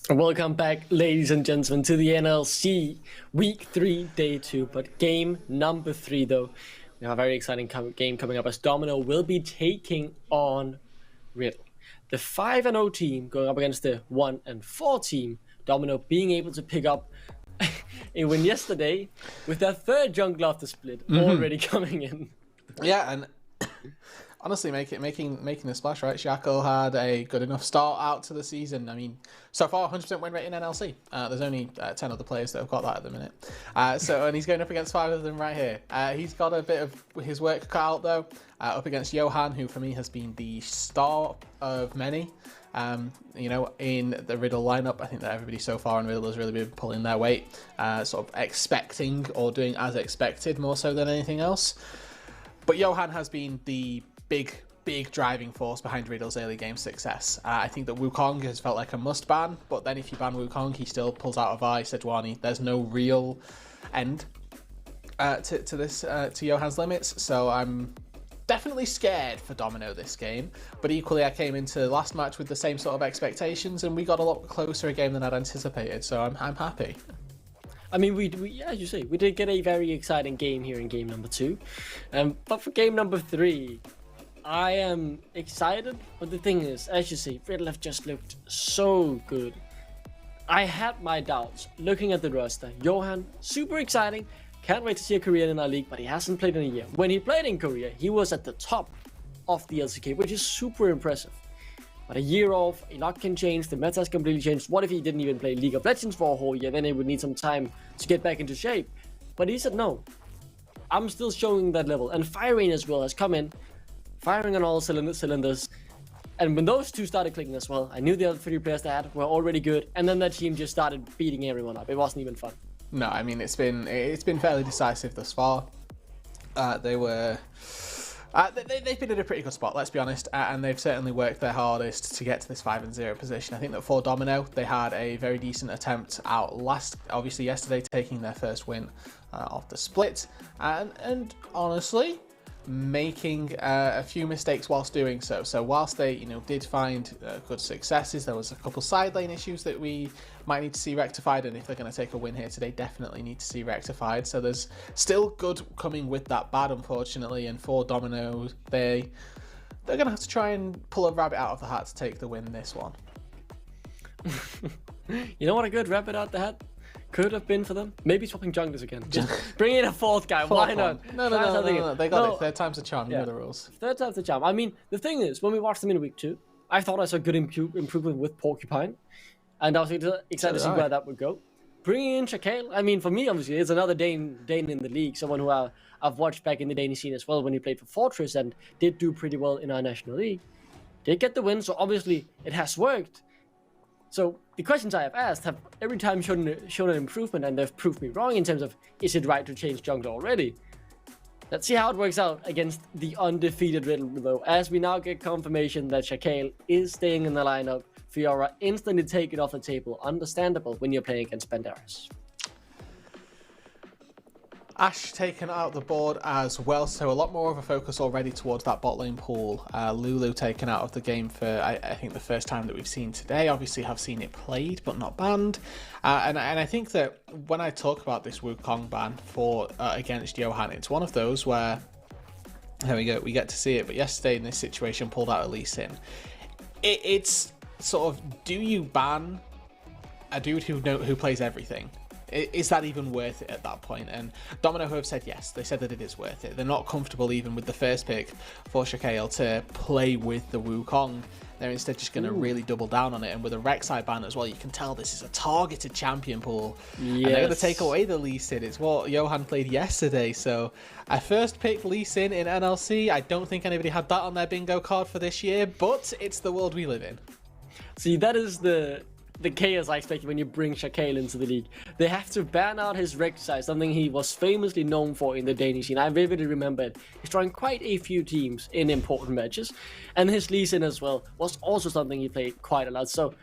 Welcome back, ladies and gentlemen, to the NLC Week 3, Day 2. But game number 3, though, we have a very exciting game coming up as Domino will be taking on Riddle. The 5-0 team going up against the 1-4 team. Domino being able to pick up a win yesterday with their third jungler of the split already coming in. Yeah, and honestly, making the splash, right? Shackle had a good enough start out to the season. I mean, so far 100% win rate in NLC. There's only 10 other players that have got that at the minute. And he's going up against 5 of them right here. He's got a bit of his work cut out though. Up against Johan, who for me has been the star of many. In the Riddle lineup, I think that everybody so far in Riddle has really been pulling their weight, sort of expecting or doing as expected more so than anything else. But Johan has been the big driving force behind Riddle's early game success. I think that Wukong has felt like a must ban, but then if you ban Wukong, he still pulls out of Vi, Sejuani. There's no real end to Johan's limits, so I'm definitely scared for Domino this game. But equally, I came into the last match with the same sort of expectations, and we got a lot closer a game than I'd anticipated, so I'm happy. I mean, we as you say, we did get a very exciting game here in game number 2. But for game number 3, I am excited. But the thing is, as you say, Riddle have just looked so good. I had my doubts looking at the roster. Johan, super exciting. Can't wait to see a Korean in our league, but he hasn't played in a year. When he played in Korea, he was at the top of the LCK, which is super impressive. But a year off, a lot can change, the meta has completely changed. What if he didn't even play League of Legends for a whole year? Then he would need some time to get back into shape. But he said, no, I'm still showing that level. And Firing as well has come in, firing on all cylinders. And when those two started clicking as well, I knew the other 3 players they had were already good. And then that team just started beating everyone up. It wasn't even fun. No, I mean, it's been fairly decisive thus far. They've been in a pretty good spot, let's be honest, and they've certainly worked their hardest to get to this 5-0 position. I think that for Domino, they had a very decent attempt out obviously yesterday, taking their first win off the split, and honestly, making a few mistakes whilst doing so. So whilst they, did find good successes, there was a couple side lane issues that we might need to see rectified, and if they're going to take a win here today, definitely need to see rectified. So there's still good coming with that bad, unfortunately, and for Domino, they're going to have to try and pull a rabbit out of the hat to take the win this one. You know what a good rabbit out the hat could have been for them? Maybe swapping junglers again. Just bring in a 4th guy. Why not? No. They got it. 3rd time's a charm. You know the rules. 3rd time's a charm. I mean, the thing is, when we watched them in week 2, I thought I saw good improvement with Porcupine. And I was excited to see where that would go. Bringing in Shackle, I mean, for me, obviously, it's another Dane in the league. Someone who I've watched back in the Danish scene as well when he played for Fortress and did do pretty well in our national league. Did get the win, so obviously it has worked. So the questions I have asked have every time shown an improvement, and they've proved me wrong in terms of, is it right to change jungler already? Let's see how it works out against the undefeated Riddle, though, as we now get confirmation that Shackle is staying in the lineup. Fiora instantly take it off the table. Understandable when you're playing against Banderas. Ashe taken out the board as well, so a lot more of a focus already towards that bot lane pool. Lulu taken out of the game for, I think, the first time that we've seen today. Obviously have seen it played, but not banned. And I think that when I talk about this Wukong ban for against Johan, it's one of those where, there we go, we get to see it. But yesterday in this situation, pulled out a Lee Sin. It's sort of, do you ban a dude who plays everything? Is that even worth it at that point? And Domino have said yes. They said that it is worth it. They're not comfortable even with the first pick for Shackle to play with the Wukong. They're instead just going to really double down on it. And with a Rek'Sai ban as well, you can tell this is a targeted champion pool. Yes. And they're going to take away the Lee Sin. It's what Johan played yesterday. So I first picked Lee Sin in NLC. I don't think anybody had that on their bingo card for this year, but it's the world we live in. See, that is the chaos I expected when you bring Shackle into the league. They have to ban out his Rek'Sai, something he was famously known for in the Danish scene. I vividly remember it. He's drawing quite a few teams in important matches. And his Lee Sin as well was also something he played quite a lot. So,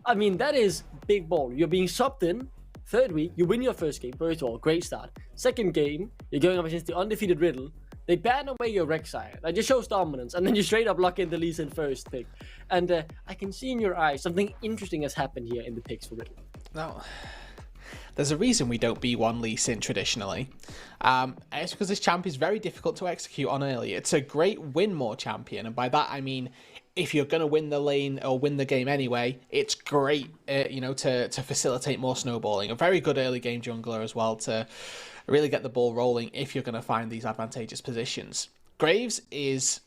I mean, that is big ball. You're being subbed in. 3rd week, you win your first game. First of all, great start. 2nd game, you're going up against the undefeated Riddle. They ban away your Rek'Sai. That just shows dominance, and then you straight up lock in the Lee Sin first pick. And I can see in your eyes something interesting has happened here in the picks for Riddle. No. There's a reason we don't B1 Lee Sin traditionally. It's because this champ is very difficult to execute on early. It's a great win more champion, and by that I mean if you're going to win the lane or win the game anyway, it's great, to facilitate more snowballing. A very good early game jungler as well to really get the ball rolling if you're going to find these advantageous positions. Graves is...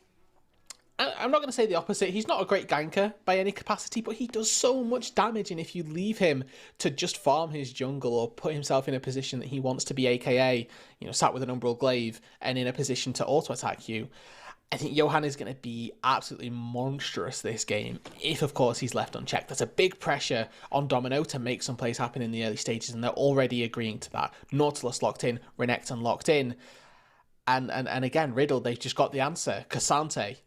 I'm not going to say the opposite. He's not a great ganker by any capacity, but he does so much damage, and if you leave him to just farm his jungle or put himself in a position that he wants to be, aka, sat with an Umbral Glaive and in a position to auto-attack you, I think Johan is going to be absolutely monstrous this game, if of course he's left unchecked. There's a big pressure on Domino to make some plays happen in the early stages, and they're already agreeing to that. Nautilus locked in, Renekton locked in, and again, Riddle, they've just got the answer. Cassante,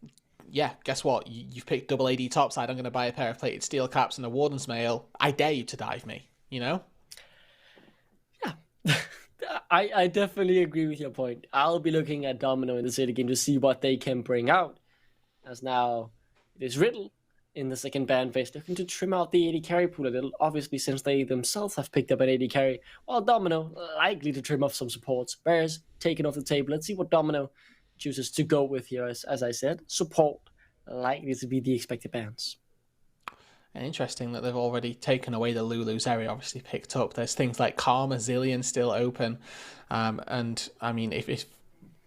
yeah, guess what? You've picked double AD topside. I'm going to buy a pair of plated steel caps and a Warden's Mail. I dare you to dive me, Yeah. I definitely agree with your point. I'll be looking at Domino in the city game to see what they can bring out. As now, it is Riddle in the second ban phase, looking to trim out the AD carry pool a little, obviously since they themselves have picked up an AD carry, while Domino likely to trim off some supports. Bears taken off the table. Let's see what Domino chooses to go with here. As I said, support likely to be the expected bans. And interesting that they've already taken away the Lulu's area, obviously picked up. There's things like Karma, Zillion still open. And I mean, if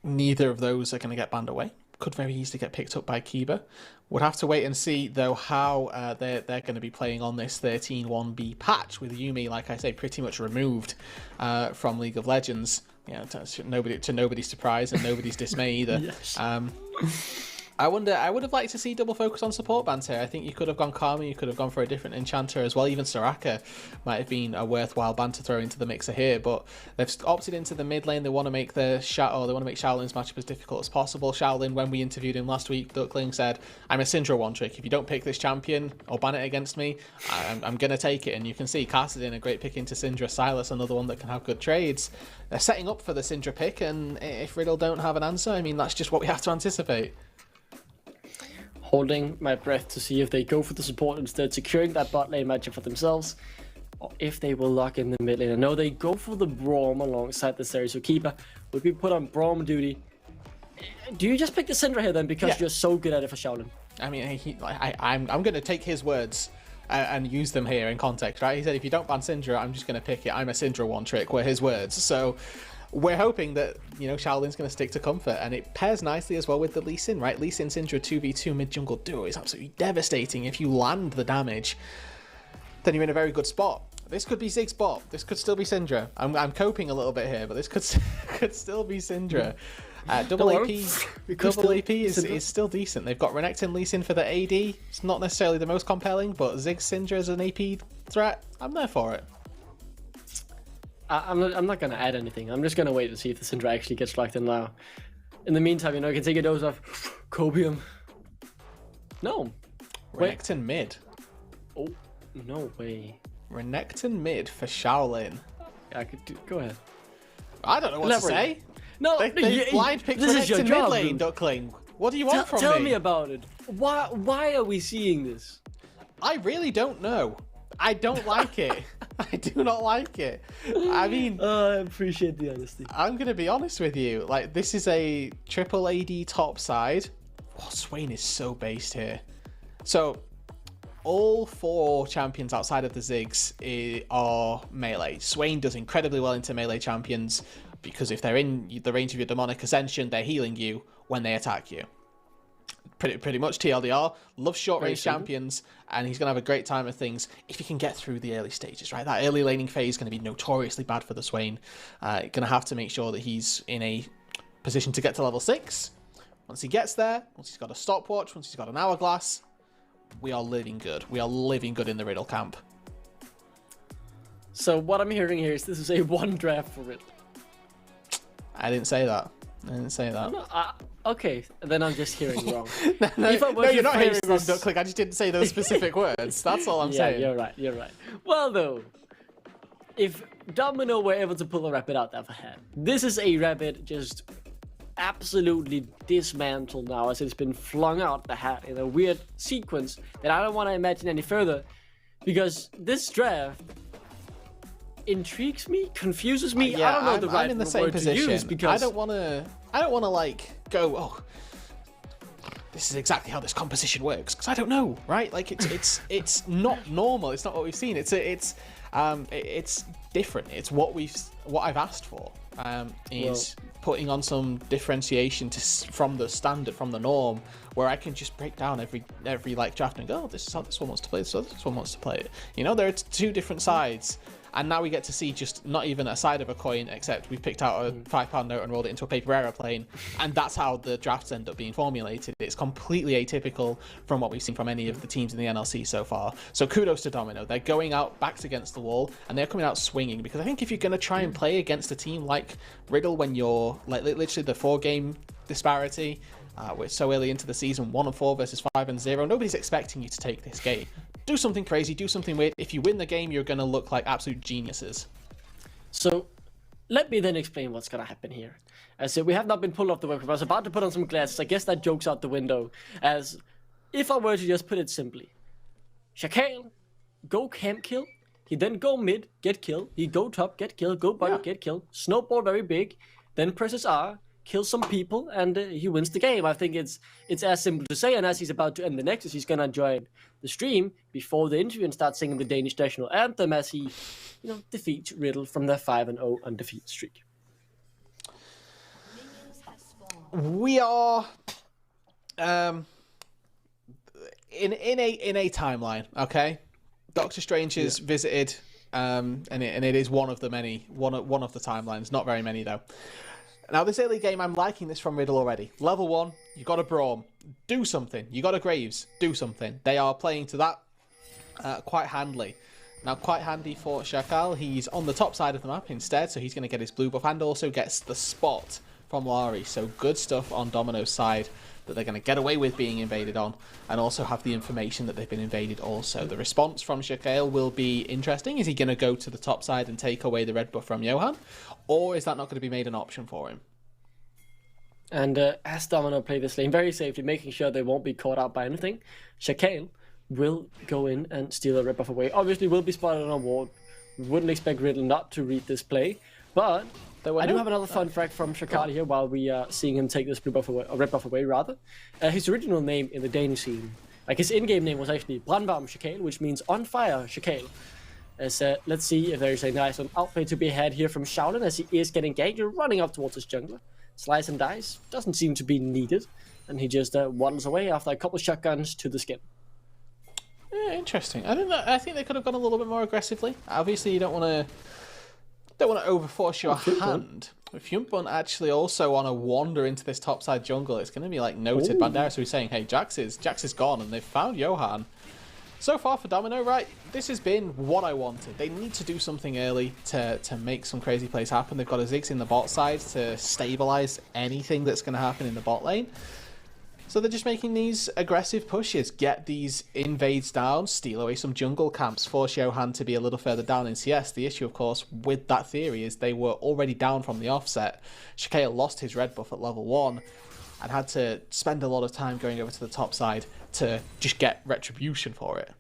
neither of those are going to get banned away, could very easily get picked up by Kiba. Would have to wait and see, though, how they're going to be playing on this 13-1B patch with Yuumi, like I say, pretty much removed from League of Legends. To nobody's surprise and nobody's dismay either. Yes. I would have liked to see double focus on support bans here. I think you could have gone Karma, you could have gone for a different enchanter as well. Even Soraka might have been a worthwhile ban to throw into the mixer here, but they've opted into the mid lane. They want to make Shaolin's matchup as difficult as possible. Shaolin, when we interviewed him last week, Duckling said, "I'm a Syndra one trick. If you don't pick this champion or ban it against me, I'm gonna take it." And you can see Kassadin, a great pick into Syndra. Silas, another one that can have good trades. They're setting up for the Syndra pick, and if Riddle don't have an answer, I mean, that's just what we have to anticipate. Holding my breath to see if they go for the support instead, securing that bot lane matchup for themselves, or if they will lock in the mid lane. I know they go for the Braum alongside the series, so Keeper would be put on Braum duty. Do you just pick the Syndra here then because you're so good at it for Shaolin? I mean, I'm going to take his words and use them here in context, right? He said, if you don't ban Syndra, I'm just going to pick it. I'm a Syndra one trick, were his words. So we're hoping that, Shaolin's going to stick to comfort, and it pairs nicely as well with the Lee Sin, right? Lee Sin Syndra 2v2 mid-jungle duo is absolutely devastating. If you land the damage, then you're in a very good spot. This could be Zig's bot. This could still be Syndra. I'm coping a little bit here, but this could still be Syndra. Double AP is still decent. They've got Renekton Lee Sin for the AD. It's not necessarily the most compelling, but Zig Syndra as an AP threat, I'm there for it. I'm not going to add anything. I'm just going to wait to see if the Syndra actually gets locked in now. In the meantime, I can take a dose of Cobium. No. Renekton mid. Oh, no way. Renekton mid for Shaolin. Yeah, go ahead. I don't know what to say. No, they blind picked Renekton mid lane, Duckling. What do you want from me? Tell me about it. Why are we seeing this? I really don't know. I don't like it. I do not like it. I mean, I appreciate the honesty. I'm going to be honest with you. Like, this is a triple AD top side. Oh, Swain is so based here. So, all four champions outside of the Ziggs are melee. Swain does incredibly well into melee champions because if they're in the range of your demonic ascension, they're healing you when they attack you. Pretty much TLDR, loves short-range champions, and he's going to have a great time of things if he can get through the early stages, right? That early laning phase is going to be notoriously bad for the Swain. Going to have to make sure that he's in a position to get to level 6. Once he gets there, once he's got a stopwatch, once he's got an hourglass, we are living good. We are living good in the Riddle camp. So what I'm hearing here is this is a one draft for Riddle. I didn't say that. No, okay, then I'm just hearing wrong. no, you're not hearing wrong, Duckling. I just didn't say those specific words. That's all I'm saying. Yeah, you're right. Well, though, if Domino were able to pull a Rapid out there for hand, this is a Rapid just absolutely dismantled now as it's been flung out the hat in a weird sequence that I don't want to imagine any further, because this draft intrigues me, confuses me. Yeah, I don't know the right I'm in the same word position. to use, because I don't want to like go, oh, this is exactly how this composition works, because I don't know, right? Like it's not normal. It's not what we've seen. It's different. It's what I've asked for. Is putting on some differentiation from the standard, from the norm, where I can just break down every like draft and go, oh, this is how this one wants to play it, so this one wants to play it. You know, there are two different sides. And now we get to see just not even a side of a coin, except we've picked out a £5 note and rolled it into a paper aeroplane, and that's how the drafts end up being formulated. It's completely atypical from what we've seen from any of the teams in the NLC so far. So kudos to Domino. They're going out backs against the wall, and they're coming out swinging, because I think if you're going to try and play against a team like Riddle, when you're like literally the 4-game disparity, we're so early into the season, 1-4 versus 5-0, nobody's expecting you to take this game. Do something crazy, do something weird. If you win the game, you're going to look like absolute geniuses. So, let me then explain what's going to happen here. As we have not been pulled off the webcam. I was about to put on some glasses. I guess that joke's out the window. As if I were to just put it simply, Shaquille, go camp kill. He then go mid, get kill. He go top, get kill. Go bottom, get kill. Snowball very big. Then presses R, kill some people, and he wins the game. I think it's as simple to say. And as he's about to end the Nexus, he's gonna join the stream before the interview and start singing the Danish national anthem as he, defeats Riddle from their 5-0 undefeated streak. We are in a timeline, okay? Doctor Strange has visited, and it is one of the timelines. Not very many though. Now, this early game, I'm liking this from Riddle already. Level 1, you got a Braum. Do something. You got a Graves. Do something. They are playing to that quite handily. Now, quite handy for Shakal. He's on the top side of the map instead, so he's going to get his blue buff and also gets the spot from Lari. So good stuff on Domino's side that they're going to get away with being invaded on, and also have the information that they've been invaded also. The response from Shakale will be interesting. Is he going to go to the top side and take away the red buff from Johan? Or is that not going to be made an option for him? And as Domino play this lane very safely, making sure they won't be caught out by anything, Shaquille will go in and steal the red buff away. Obviously, will be spotted on a ward. We wouldn't expect Riddle not to read this play, but I do have another fun fact from Shakali here while we are seeing him take this blue buff away, or red buff away rather. His original name in the Danish scene, like his in-game name was actually Brandvarm Shakale, which means on fire Shakale. As let's see if there is a nice outplay to be had here from Shaolin as he is getting ganked, running up towards his jungler. Slice and dice doesn't seem to be needed, and he just waddles away after a couple shotguns to the skin. Yeah, interesting. I think they could have gone a little bit more aggressively. Obviously, you don't want to overforce your hand. If Yumpun actually also on a wander into this topside jungle, it's going to be like noted. Banderas who's saying, hey, Jax is gone, and they've found Johan. So far for Domino, right, this has been what I wanted. They need to do something early to make some crazy plays happen. They've got a Ziggs in the bot side to stabilize anything that's going to happen in the bot lane. So they're just making these aggressive pushes, get these invades down, steal away some jungle camps, force Johan to be a little further down in CS. The issue, of course, with that theory is they were already down from the offset. Shakale lost his red buff at level 1 and had to spend a lot of time going over to the top side to just get retribution for it.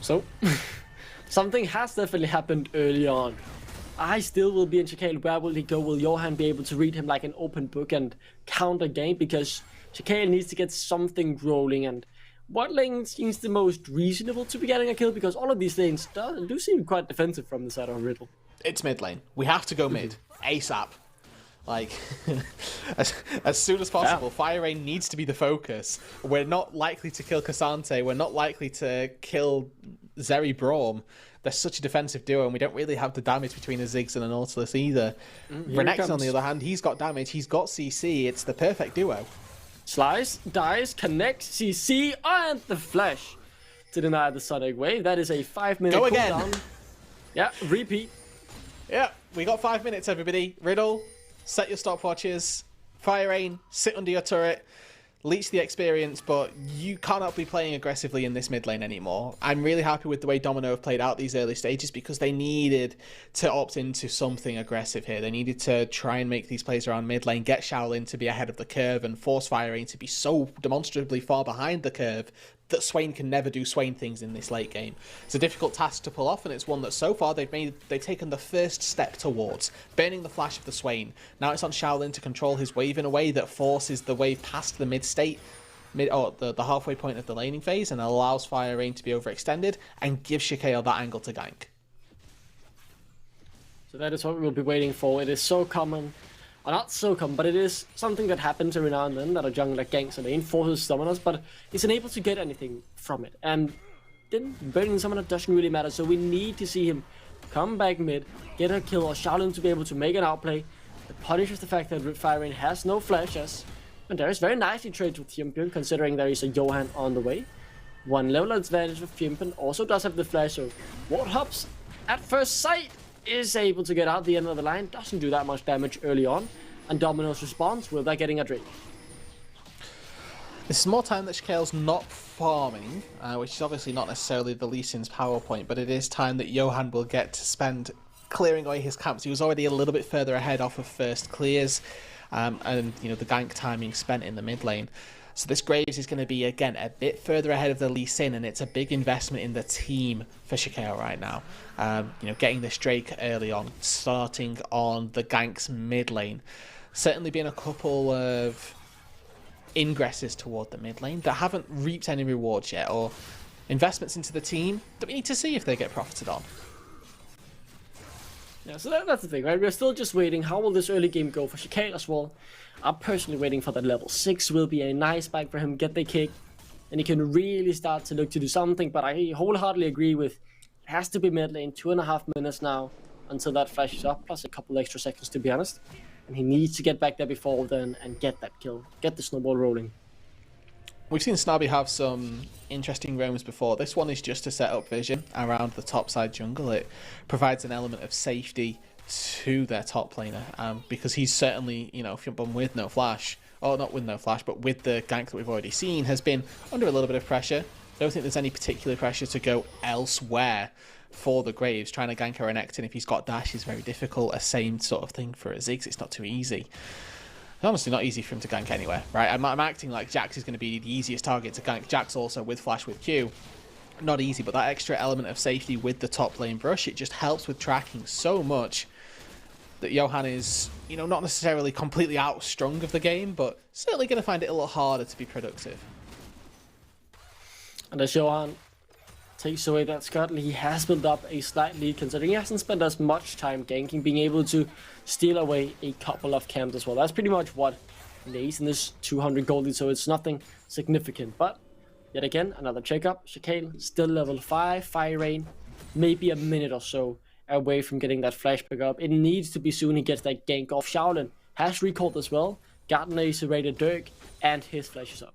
So, something has definitely happened early on. I still will be in Shakale. Where will he go? Will Johan be able to read him like an open book and counter game? Because Shakale needs to get something rolling, and what lane seems the most reasonable to be getting a kill? Because all of these lanes do seem quite defensive from the side of Riddle. It's mid lane. We have to go mid. ASAP. Like, as soon as possible. Yeah. Fire Rain needs to be the focus. We're not likely to kill Cassante. We're not likely to kill Zeri Braum. They're such a defensive duo, and we don't really have the damage between a Ziggs and a Nautilus either. Renekton, on the other hand, he's got damage. He's got CC. It's the perfect duo. Slice, dice, connect, CC, and the flash to deny the Sonic Wave. That is a 5-minute cooldown. Go again. Yeah, repeat. Yeah, we got 5 minutes, everybody. Riddle, set your stopwatches. Fire Rain, sit under your turret. leech the experience, but you cannot be playing aggressively in this mid lane anymore. I'm really happy with the way Domino have played out these early stages because they needed to opt into something aggressive here. They needed to try and make these plays around mid lane, get Shaolin to be ahead of the curve and force Fire Rain to be so demonstrably far behind the curve that Swain can never do Swain things in this late game. It's a difficult task to pull off, and it's one that so far they've taken the first step towards, burning the flash of the Swain. Now it's on Shaolin to control his wave in a way that forces the wave past the the halfway point of the laning phase and allows Fire Rain to be overextended and gives Shikael that angle to gank. So that is what we'll be waiting for. It is so common. Or not so common, but it is something that happens every now and then that a jungler ganks a lane, forces summoners, but is unable to get anything from it. And then burning summoner doesn't really matter, so we need to see him come back mid, get a kill, or Shaolin to be able to make an outplay that punishes the fact that Fire Rain has no flashes. And there is very nicely trades with Fimpin, considering there is a Johan on the way. One level advantage with Fimpin, also does have the flash, so Warthops at first sight is able to get out the end of the line, doesn't do that much damage early on, and Domino's response with that getting a Drake. This is more time that Shikael's not farming, which is obviously not necessarily the Lee Sin's power point, but it is time that Johan will get to spend clearing away his camps. He was already a little bit further ahead off of first clears, and you know, the gank timing spent in the mid lane. So this Graves is going to be, again, a bit further ahead of the Lee Sin, and it's a big investment in the team for Shikael right now. You know, getting this Drake early on, starting on the gank's mid lane. Certainly been a couple of ingresses toward the mid lane that haven't reaped any rewards yet, or investments into the team that we need to see if they get profited on. Yeah, so that's the thing, right? We're still just waiting. How will this early game go for Shikael as well? I'm personally waiting for that level 6 will be a nice spike for him, get the kick, and he can really start to look to do something, but I wholeheartedly agree with it has to be mid lane, 2.5 minutes now until that flashes up, plus a couple extra seconds to be honest. And he needs to get back there before then and get that kill, get the snowball rolling. We've seen Snobby have some interesting roams before. This one is just to set up vision around the top side jungle. It provides an element of safety to their top laner, because he's certainly, you know, with no flash, or not with no flash, but with the gank that we've already seen, has been under a little bit of pressure. I don't think there's any particular pressure to go elsewhere for the Graves. Trying to gank a Renekton if he's got dash is very difficult. A same sort of thing for a Ziggs, it's not too easy. It's honestly not easy for him to gank anywhere, right? I'm acting like Jax is going to be the easiest target to gank. Jax also with flash with Q. Not easy, but that extra element of safety with the top lane brush, it just helps with tracking so much that Johan is, you know, not necessarily completely outstrung of the game, but certainly going to find it a little harder to be productive. And as Johan takes away that Scott, he has built up a slight lead considering he hasn't spent as much time ganking, being able to steal away a couple of camps as well. That's pretty much what lays in this 200 gold lead, so it's nothing significant. But yet again, another checkup. Shikael still level 5, Fire Rain, maybe a minute or so away from getting that flash pick up. It needs to be soon he gets that gank off. Shaolin has recalled as well, gotten a serrated Dirk, and his flash is up.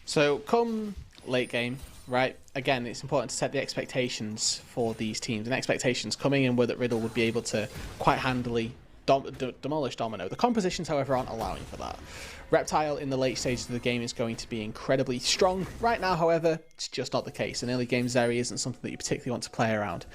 So come late game, right? Again, it's important to set the expectations for these teams, and expectations coming in were that Riddle would be able to quite handily demolish Domino. The compositions, however, aren't allowing for that. Reptile in the late stages of the game is going to be incredibly strong. Right now, however, it's just not the case. In early game, Zeri isn't something that you particularly want to play around.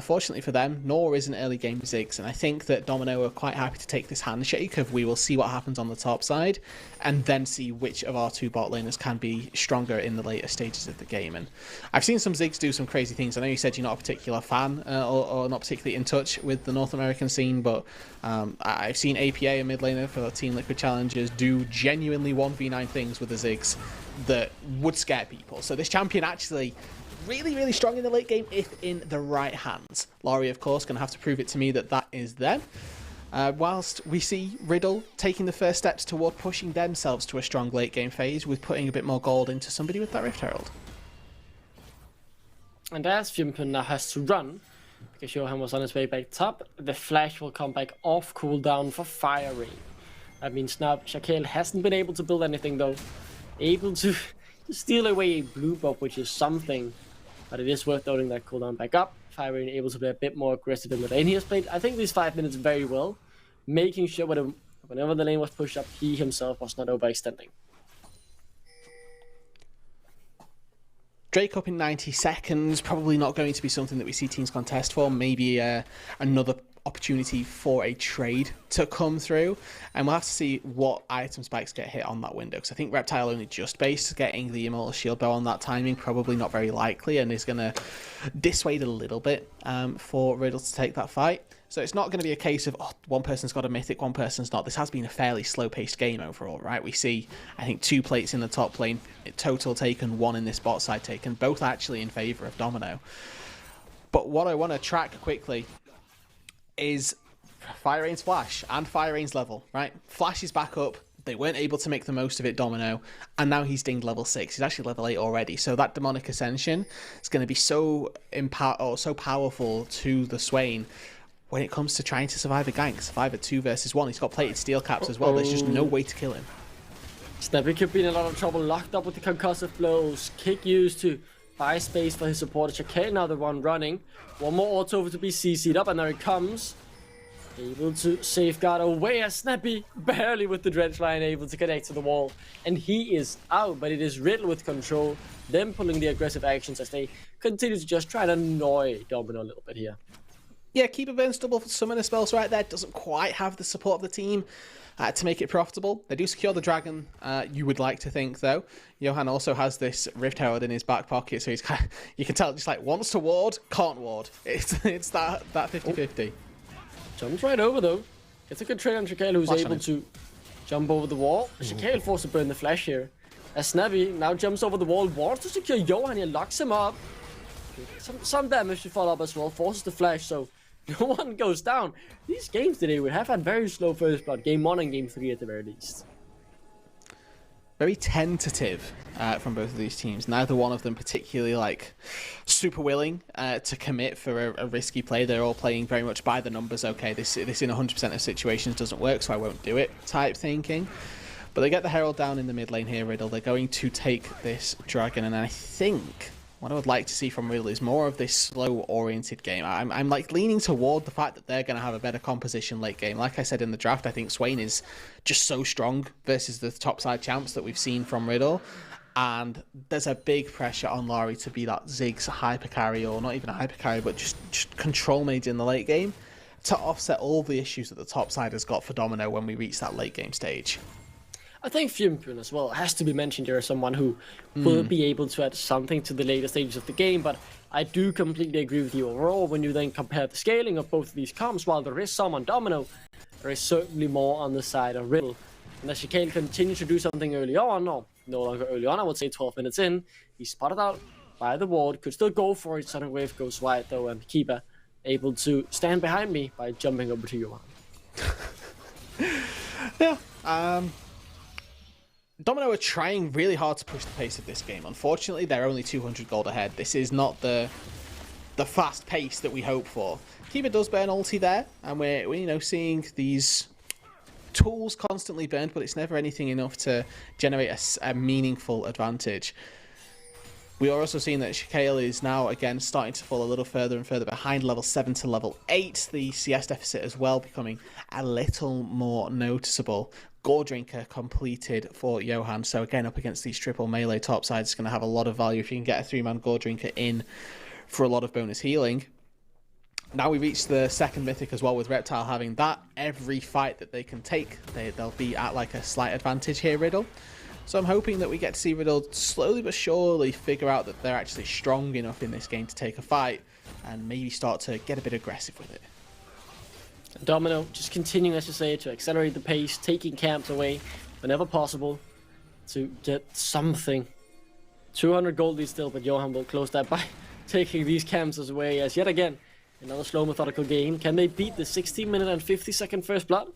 Fortunately for them, nor is an early game Ziggs, and I think that Domino are quite happy to take this handshake of we will see what happens on the top side, and then see which of our two bot laners can be stronger in the later stages of the game. And I've seen some Ziggs do some crazy things. I know you said you're not a particular fan, or not particularly in touch with the North American scene, but I've seen APA, a mid laner for Team Liquid Challengers, do genuinely 1v9 things with the Ziggs that would scare people. So this champion actually really, really strong in the late game if in the right hands. Laurie, of course, going to have to prove it to me that that is them. Whilst we see Riddle taking the first steps toward pushing themselves to a strong late game phase with putting a bit more gold into somebody with that Rift Herald. And as Fimpin now has to run, because Johan was on his way back top, the flash will come back off cooldown for Fire Rain. That means now Shikael hasn't been able to build anything though. Able to steal away a blue buff, which is something, but it is worth noting that cooldown back up. Fire Rain able to play a bit more aggressive in the lane he has played, I think, these 5 minutes very well, making sure with whenever the lane was pushed up, he himself was not overextending. Drake up in 90 seconds, probably not going to be something that we see teams contest for. Maybe another opportunity for a trade to come through, and we'll have to see what item spikes get hit on that window, because I think Reptile only just based. Getting the Immortal Shield Bow on that timing, probably not very likely, and is going to dissuade a little bit for Riddle to take that fight. So it's not going to be a case of, oh, one person's got a mythic, one person's not. This has been a fairly slow-paced game overall, right? We see, I think, 2 plates in the top lane, total taken, 1 in this bot side taken, both actually in favour of Domino. But what I want to track quickly is Fire Rain's Flash and Fire Rain's level, right? Flash is back up. They weren't able to make the most of it, Domino, and now he's dinged level 6. He's actually level 8 already, so that Demonic Ascension is going to be so powerful to the Swain when it comes to trying to survive a gank, survive a 2 versus 1. He's got plated steel caps as well. There's just no way to kill him. Snappy could be in a lot of trouble, locked up with the concussive blows. Kick used to buy space for his supporter. Chakale now the one running. One more auto to be CC'd up, and there it comes. Able to safeguard away as Snappy, barely with the dredge line, able to connect to the wall. And he is out, but it is Riddle with control. Them pulling the aggressive actions as they continue to just try to annoy Domino a little bit here. Yeah, keep a burn stubble for summoner spells right there. Doesn't quite have the support of the team to make it profitable. They do secure the dragon, you would like to think, though. Johan also has this Rift Herald in his back pocket, so he's kind of, you can tell, just like wants to ward, can't ward. It's that 50-50. Jumps right over, though. Gets a good trade on Chakale, who's able to jump over the wall. Chakale forced to burn the flash here. As Snappy now jumps over the wall, wants to secure Johan here, locks him up. Some damage to follow up as well, forces the flash, so no one goes down. These games today would have had very slow first blood. Game 1 and Game 3 at the very least. Very tentative from both of these teams. Neither one of them particularly like super willing to commit for a risky play. They're all playing very much by the numbers. Okay, this in 100% of situations doesn't work, so I won't do it type thinking. But they get the Herald down in the mid lane here, Riddle. They're going to take this dragon, and I think what I would like to see from Riddle is more of this slow-oriented game. I'm like leaning toward the fact that they're going to have a better composition late game. Like I said in the draft, I think Swain is just so strong versus the topside champs that we've seen from Riddle. And there's a big pressure on Laurie to be that Ziggs hyper carry, or not even a hyper carry, but just control mage in the late game to offset all the issues that the topside has got for Domino when we reach that late game stage. I think Fiumpun as well has to be mentioned here as someone who will be able to add something to the later stages of the game, but I do completely agree with you overall when you then compare the scaling of both of these comps. While there is some on Domino, there is certainly more on the side of Riddle. And as Chakale continues to do something early on, or no longer early on, I would say 12 minutes in, he's spotted out by the ward, could still go for it. Sonic Wave goes wide though, and Keeper able to stand behind me by jumping over to Johan. Yeah, Domino are trying really hard to push the pace of this game. Unfortunately, they're only 200 gold ahead. This is not the fast pace that we hope for. Keeper does burn ulti there, and we're seeing these tools constantly burned, but it's never anything enough to generate a meaningful advantage. We are also seeing that Chakale is now again starting to fall a little further and further behind, level 7 to level 8. The CS deficit as well becoming a little more noticeable. Gore Drinker completed for Johan, so again up against these triple melee topsides is going to have a lot of value if you can get a 3-man Gore Drinker in for a lot of bonus healing. Now we reach the second mythic as well, with Reptile having that. Every fight that they can take, they'll be at like a slight advantage here, Riddle. So I'm hoping that we get to see Riddle slowly but surely figure out that they're actually strong enough in this game to take a fight, and maybe start to get a bit aggressive with it. Domino just continuing, as you say, to accelerate the pace, taking camps away whenever possible to get something. 200 gold lead still, but Johan will close that by taking these camps away, as yet again, another slow methodical game. Can they beat the 16-minute and 50-second first blood?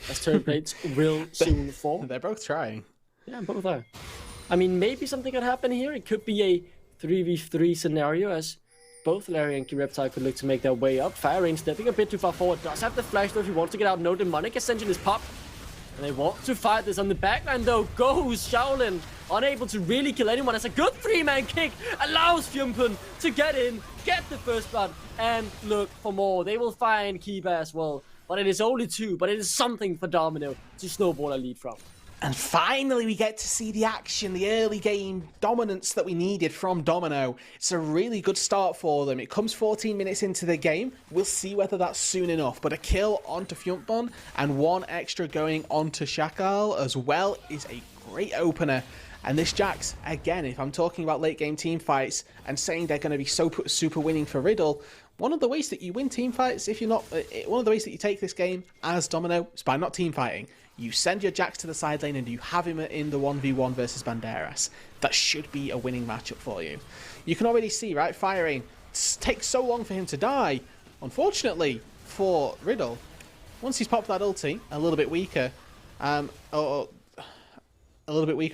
As turn plates will soon form. They're both trying. Yeah, both are. I mean, maybe something could happen here. It could be a 3v3 scenario, as both Larry and Reptile could look to make their way up. Fire Rain stepping a bit too far forward. Does have the flash though if he wants to get out. No Demonic Ascension is popped. And they want to fight this on the backline though. Goes Shaolin. Unable to really kill anyone. As a good 3-man kick allows Fiumpun to get in, get the first blood, and look for more. They will find Kiba as well. but it is only 2, but it is something for Domino to snowball a lead from. And finally, we get to see the action, the early game dominance that we needed from Domino. It's a really good start for them. It comes 14 minutes into the game. We'll see whether that's soon enough. But a kill onto Fjumpbon and 1 extra going onto Shakal as well is a great opener. And this Jax, again, if I'm talking about late game team fights and saying they're going to be so super winning for Riddle, one of the ways that you win team fights, if you're not, one of the ways that you take this game as Domino is by not team fighting. You send your Jax to the side lane and you have him in the 1v1 versus Banderas. That should be a winning matchup for you. You can already see, right, Firing takes so long for him to die. Unfortunately for Riddle, once he's popped that ulti, a little bit weaker,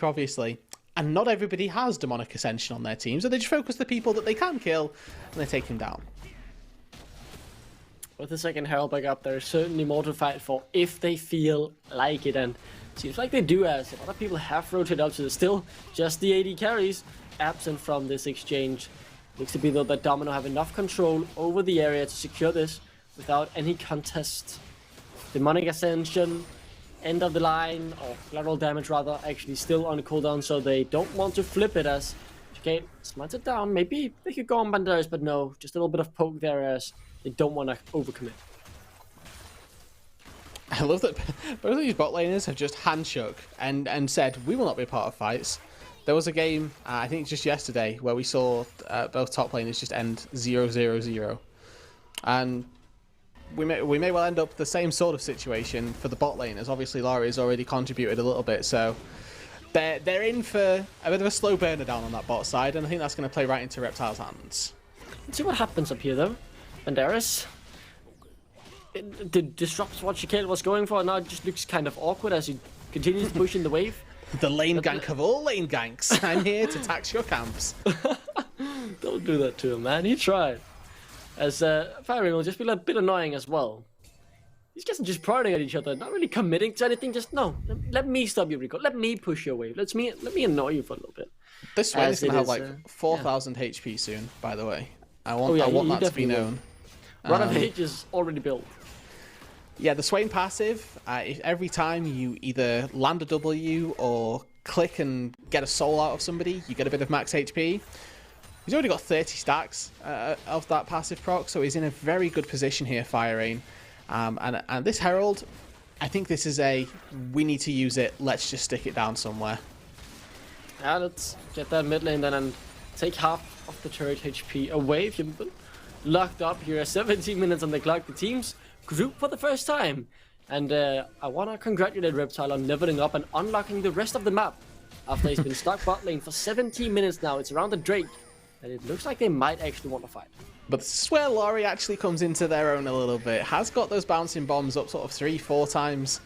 obviously, and not everybody has Demonic Ascension on their team, so they just focus the people that they can kill and they take him down. With the second Herald back up, there's certainly more to fight for if they feel like it, and seems like they do, as a lot of people have rotated up to the still just the AD carries absent from this exchange. Looks to be though that Domino have enough control over the area to secure this without any contest. Demonic Ascension, end of the line, or collateral damage rather, actually still on cooldown, so they don't want to flip it as okay, smites it down. Maybe they could go on Banderas, but no, just a little bit of poke there as they don't want to overcommit. I love that both of these bot laners have just handshook and said, we will not be part of fights. There was a game, I think just yesterday, where we saw both top laners just end 0-0-0. And we may well end up the same sort of situation for the bot laners. Obviously, Laurie has already contributed a little bit, so they're in for a bit of a slow burner down on that bot side, and I think that's going to play right into Reptile's hands. Let's see what happens up here, though. Banderas disrupts what Shakal was going for, and now it just looks kind of awkward as he continues pushing the wave. The lane gank of all lane ganks. I'm here to tax your camps. Don't do that to him, man. He tried. As Firing will just be a bit annoying as well. These guys are just prodding at each other, not really committing to anything. Just no, let me stop you, Rico. Let me push your wave. Let me annoy you for a little bit. This Swain is gonna have like 4,000 HP soon. By the way, I want that to be known. Run of Age is already built. Yeah, the Swain passive, if every time you either land a W or click and get a soul out of somebody, you get a bit of max HP. He's already got 30 stacks of that passive proc, so he's in a very good position here, Firing. And this Herald, I think this is we need to use it, let's just stick it down somewhere. Yeah, let's get that mid lane then and take half of the turret HP away. Fjumpbon locked up here, 17 minutes on the clock. The teams group for the first time. And I want to congratulate Reptile on leveling up and unlocking the rest of the map. After he's been stuck bot lane for 17 minutes now, it's around the Drake. And it looks like they might actually want to fight. But this is where Laurie actually comes into their own a little bit. Has got those bouncing bombs up sort of 3-4 times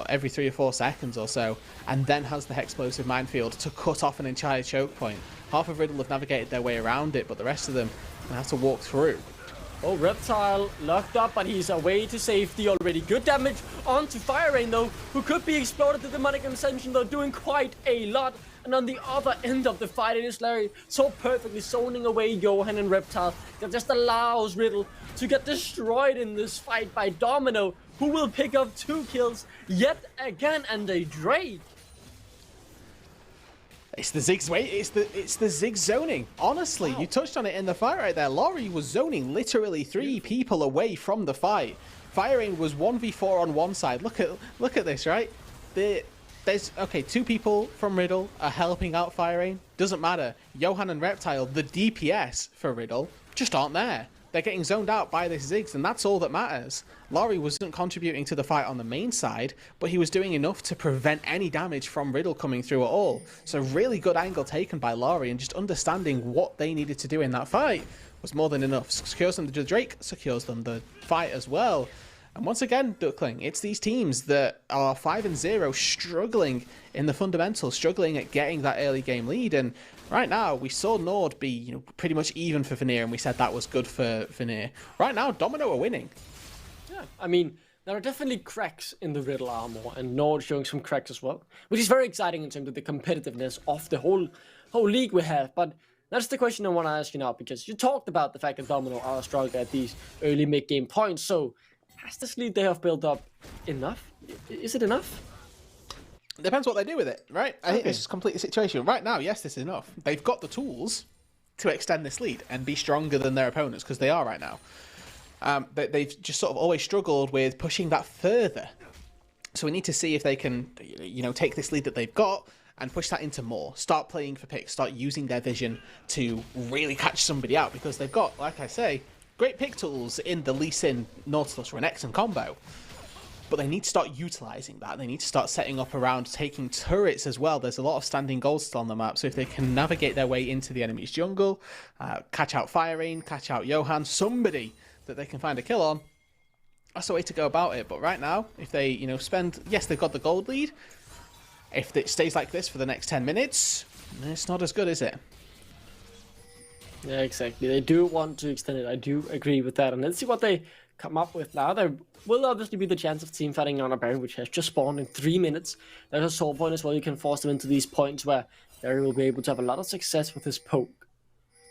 every 3 or 4 seconds or so. And then has the explosive minefield to cut off an entire choke point. Half of Riddle have navigated their way around it, but the rest of them have to walk through. Oh, Reptile locked up, but he's away to safety already. Good damage onto Firing though, who could be exploded. The Demonic Ascension though, doing quite a lot. And on the other end of the fight, it is Larry so perfectly zoning away Johan and Reptile that just allows Riddle to get destroyed in this fight by Domino, who will pick up 2 kills yet again, and a Drake. It's the zig it's the zig zoning. Honestly, wow. You touched on it in the fight right there. Laurie was zoning literally 3 people away from the fight. Firing was 1v4 on one side. Look at this, right? There's 2 people from Riddle are helping out Firing. Doesn't matter. Johan and Reptile, the DPS for Riddle, just aren't there. They're getting zoned out by this Ziggs, and that's all that matters. Laurie wasn't contributing to the fight on the main side, but he was doing enough to prevent any damage from Riddle coming through at all. So really good angle taken by Laurie, and just understanding what they needed to do in that fight was more than enough. Secures them the Drake, secures them the fight as well. And once again, Duckling, it's these teams that are 5-0, struggling in the fundamentals, struggling at getting that early game lead. And right now, we saw Nord be pretty much even for Veneer, and we said that was good for Veneer. Right now, Domino are winning. Yeah, I mean, there are definitely cracks in the Riddle armor, and Nord showing some cracks as well, which is very exciting in terms of the competitiveness of the whole league we have. But that's the question I want to ask you now, because you talked about the fact that Domino are stronger at these early mid-game points. So has this lead they have built up enough? Is it enough? Depends what they do with it, right? I think this is completely situation. Right now, yes, this is enough. They've got the tools to extend this lead and be stronger than their opponents, because they are right now. But they've just sort of always struggled with pushing that further. So we need to see if they can, take this lead that they've got and push that into more. Start playing for picks, start using their vision to really catch somebody out, because they've got, like I say, great pick tools in the Lee Sin, Nautilus, Renekton combo. But they need to start utilising that. They need to start setting up around taking turrets as well. There's a lot of standing goals still on the map. So if they can navigate their way into the enemy's jungle, catch out Fire Rain, catch out Johan, somebody that they can find a kill on, that's the way to go about it. But right now, if they, spend... Yes, they've got the gold lead. If it stays like this for the next 10 minutes, it's not as good, is it? Yeah, exactly. They do want to extend it. I do agree with that. And let's see what they come up with now. There will obviously be the chance of team fighting on a Baron, which has just spawned in 3 minutes. There's a soul point as well. You can force them into these points where Barry will be able to have a lot of success with his poke.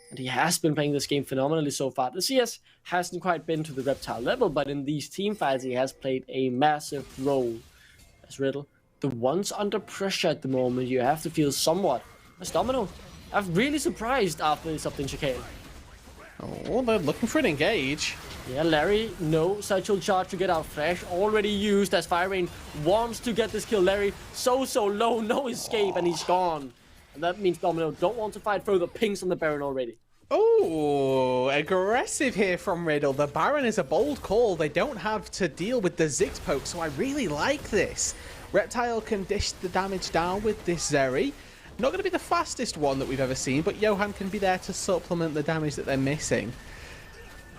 And he has been playing this game phenomenally so far. The CS hasn't quite been to the Reptile level, but in these team fights, he has played a massive role as Riddle. The ones under pressure at the moment, you have to feel somewhat as Domino. I'm really surprised after this up in Chicane. Oh, they're looking for an engage. Yeah, Larry, no satchel charge to get out. Flash already used as Fire Rain wants to get this kill. Larry so low, no escape, and he's gone. And that means Domino don't want to fight further. Pings on the Baron already. Oh, aggressive here from Riddle. The Baron is a bold call. They don't have to deal with the Ziggs poke, so I really like this. Reptile can dish the damage down with this Zeri. Not going to be the fastest one that we've ever seen, but Johan can be there to supplement the damage that they're missing.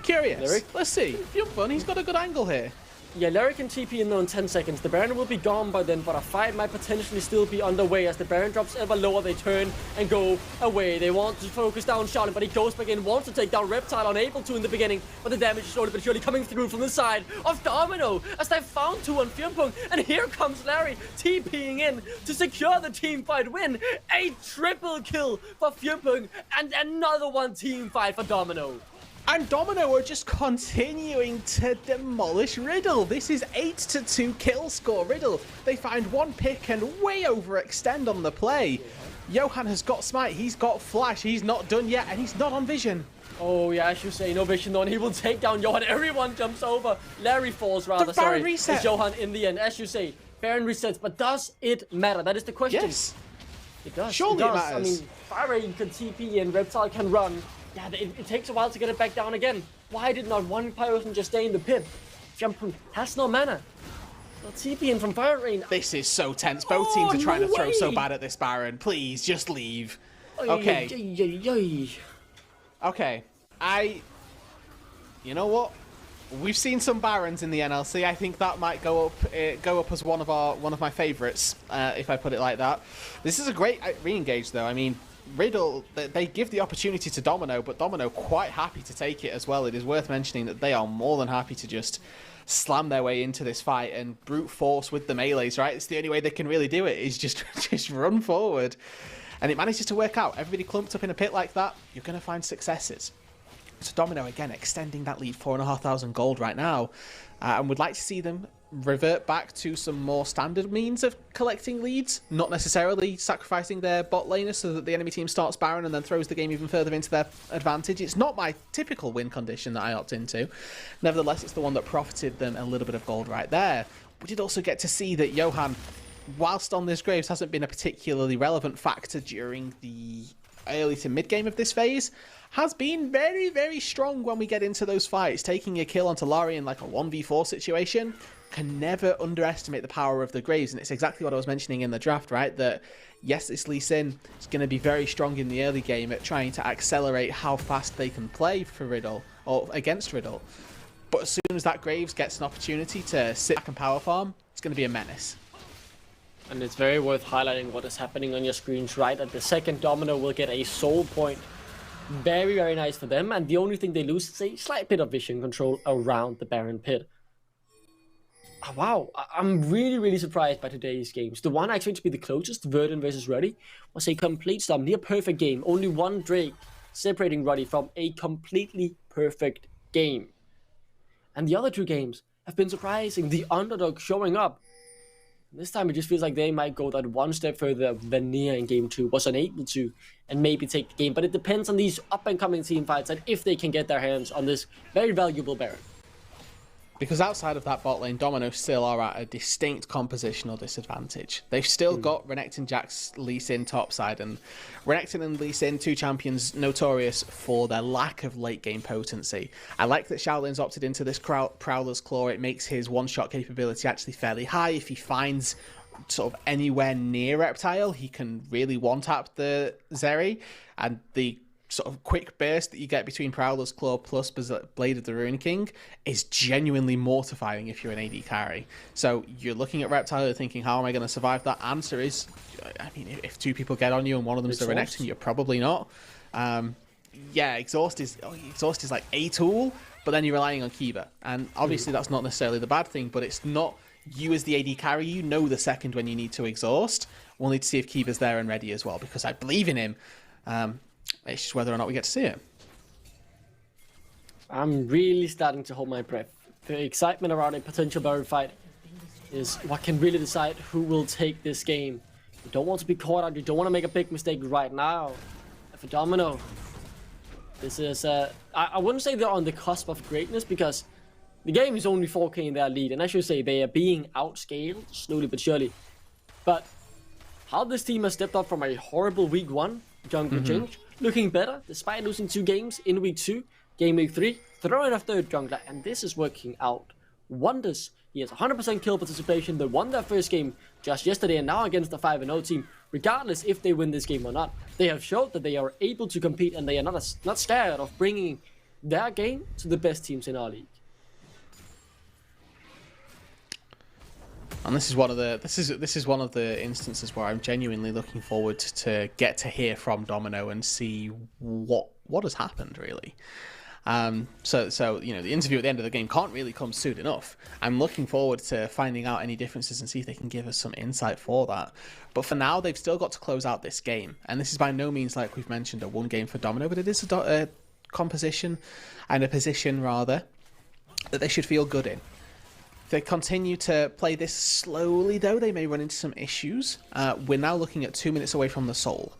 Curious. Lyric? Let's see. Yumfun, he's got a good angle here. Yeah, Larry can TP in though in 10 seconds. The Baron will be gone by then, but a fight might potentially still be underway as the Baron drops ever lower. They turn and go away. They want to focus down Charlotte, but he goes back in, wants to take down Reptile, unable to in the beginning, but the damage is slowly but surely coming through from the side of Domino as they found 2 on Fjordpunk, and here comes Larry TPing in to secure the team fight win. A triple kill for Fjordpunk and another one team fight for Domino. And Domino are just continuing to demolish Riddle. This is 8-2 kill score. Riddle, they find one pick and way overextend on the play. Johan has got smite, he's got flash, he's not done yet, and he's not on vision. Oh yeah, I should say no vision though, and he will take down Johan. Everyone jumps over. Larry falls rather, sorry. Reset. It's Johan in the end, as you say. Baron resets, but does it matter? That is the question. Yes. It does. Surely it matters. I mean, Fire can TP and Reptile can run. Yeah, it takes a while to get it back down again. Why did not one person just stay in the pit? Fjordpunk has no mana. No TP in from Fire Rain. This is so tense. Both teams are trying to throw so bad at this Baron. Please, just leave. Okay. Okay. You know what? We've seen some Barons in the NLC. I think that might go up as one of my favourites, if I put it like that. This is a great re-engage, though. I mean, Riddle, they give the opportunity to Domino, but Domino quite happy to take it as well. It is worth mentioning that they are more than happy to just slam their way into this fight and brute force with the melees, right? It's the only way they can really do it, is just run forward. And it manages to work out. Everybody clumped up in a pit like that, you're going to find successes. So Domino, again, extending that lead, 4,500 gold right now. And would like to see them revert back to some more standard means of collecting leads, not necessarily sacrificing their bot laner so that the enemy team starts Baron and then throws the game even further into their advantage. It's not my typical win condition that I opt into. Nevertheless, it's the one that profited them a little bit of gold right there. We did also get to see that Johan, whilst on this Graves, hasn't been a particularly relevant factor during the early to mid game of this phase, has been very, very strong when we get into those fights. Taking a kill onto Larry in like a 1v4 situation, can never underestimate the power of the Graves, and it's exactly what I was mentioning in the draft, right? That yes, this Lee Sin is going to be very strong in the early game at trying to accelerate how fast they can play for Riddle, or against Riddle. But as soon as that Graves gets an opportunity to sit back and power farm, it's going to be a menace. And it's very worth highlighting what is happening on your screens, right? At the second, Domino will get a soul point. Very, very nice for them, and the only thing they lose is a slight bit of vision control around the Baron pit. Oh, wow, I'm really, really surprised by today's games. The one actually to be the closest, Verdant versus Ruddy, was a complete stop, near perfect game. Only one Drake separating Ruddy from a completely perfect game. And the other two games have been surprising. The underdog showing up. This time it just feels like they might go that one step further than Nia in game 2 was unable to, and maybe take the game. But it depends on these up-and-coming team fights and if they can get their hands on this very valuable Baron. Because outside of that bot lane, Domino still are at a distinct compositional disadvantage. They've still got Renekton, Jax, Lee Sin topside, and Renekton and Lee Sin, two champions notorious for their lack of late game potency. I like that Shaolin's opted into this Prowler's Claw. It makes his one-shot capability actually fairly high. If he finds sort of anywhere near Reptile, he can really one-tap the Zeri, and the sort of quick burst that you get between Prowler's Claw plus Blade of the Rune King is genuinely mortifying if you're an AD carry. So you're looking at Reptile, you're thinking, how am I going to survive that? Answer is, I mean, if two people get on you and one of them's the Renekton, you're probably not. Yeah, exhaust is like a tool, but then you're relying on Kiva. And obviously that's not necessarily the bad thing, but it's not you as the AD carry. You know the second when you need to exhaust. We'll need to see if Kiva's there and ready as well, because I believe in him. It's just whether or not we get to see it. I'm really starting to hold my breath. The excitement around a potential Baron fight is what can really decide who will take this game. You don't want to be caught out. You don't want to make a big mistake right now. For Domino, this is I wouldn't say they're on the cusp of greatness, because the game is only 4K in their lead, and I should say they are being outscaled slowly but surely. But how this team has stepped up from a horrible week 1 jungle change, looking better despite losing 2 games in week 2, game week 3, throwing a third jungler, and this is working out wonders. He has 100% kill participation. They won their first game just yesterday, and now against the 5-0 team, regardless if they win this game or not, they have showed that they are able to compete, and they are not scared of bringing their game to the best teams in our league. And this is one of the instances where I'm genuinely looking forward to get to hear from Domino and see what has happened, really. So you know, the interview at the end of the game can't really come soon enough. I'm looking forward to finding out any differences and see if they can give us some insight for that. But for now, they've still got to close out this game, and this is by no means, like we've mentioned, a one game for Domino, but it is a composition and a position rather that they should feel good in. If they continue to play this slowly, though, they may run into some issues. We're now looking at 2 minutes away from the Soul.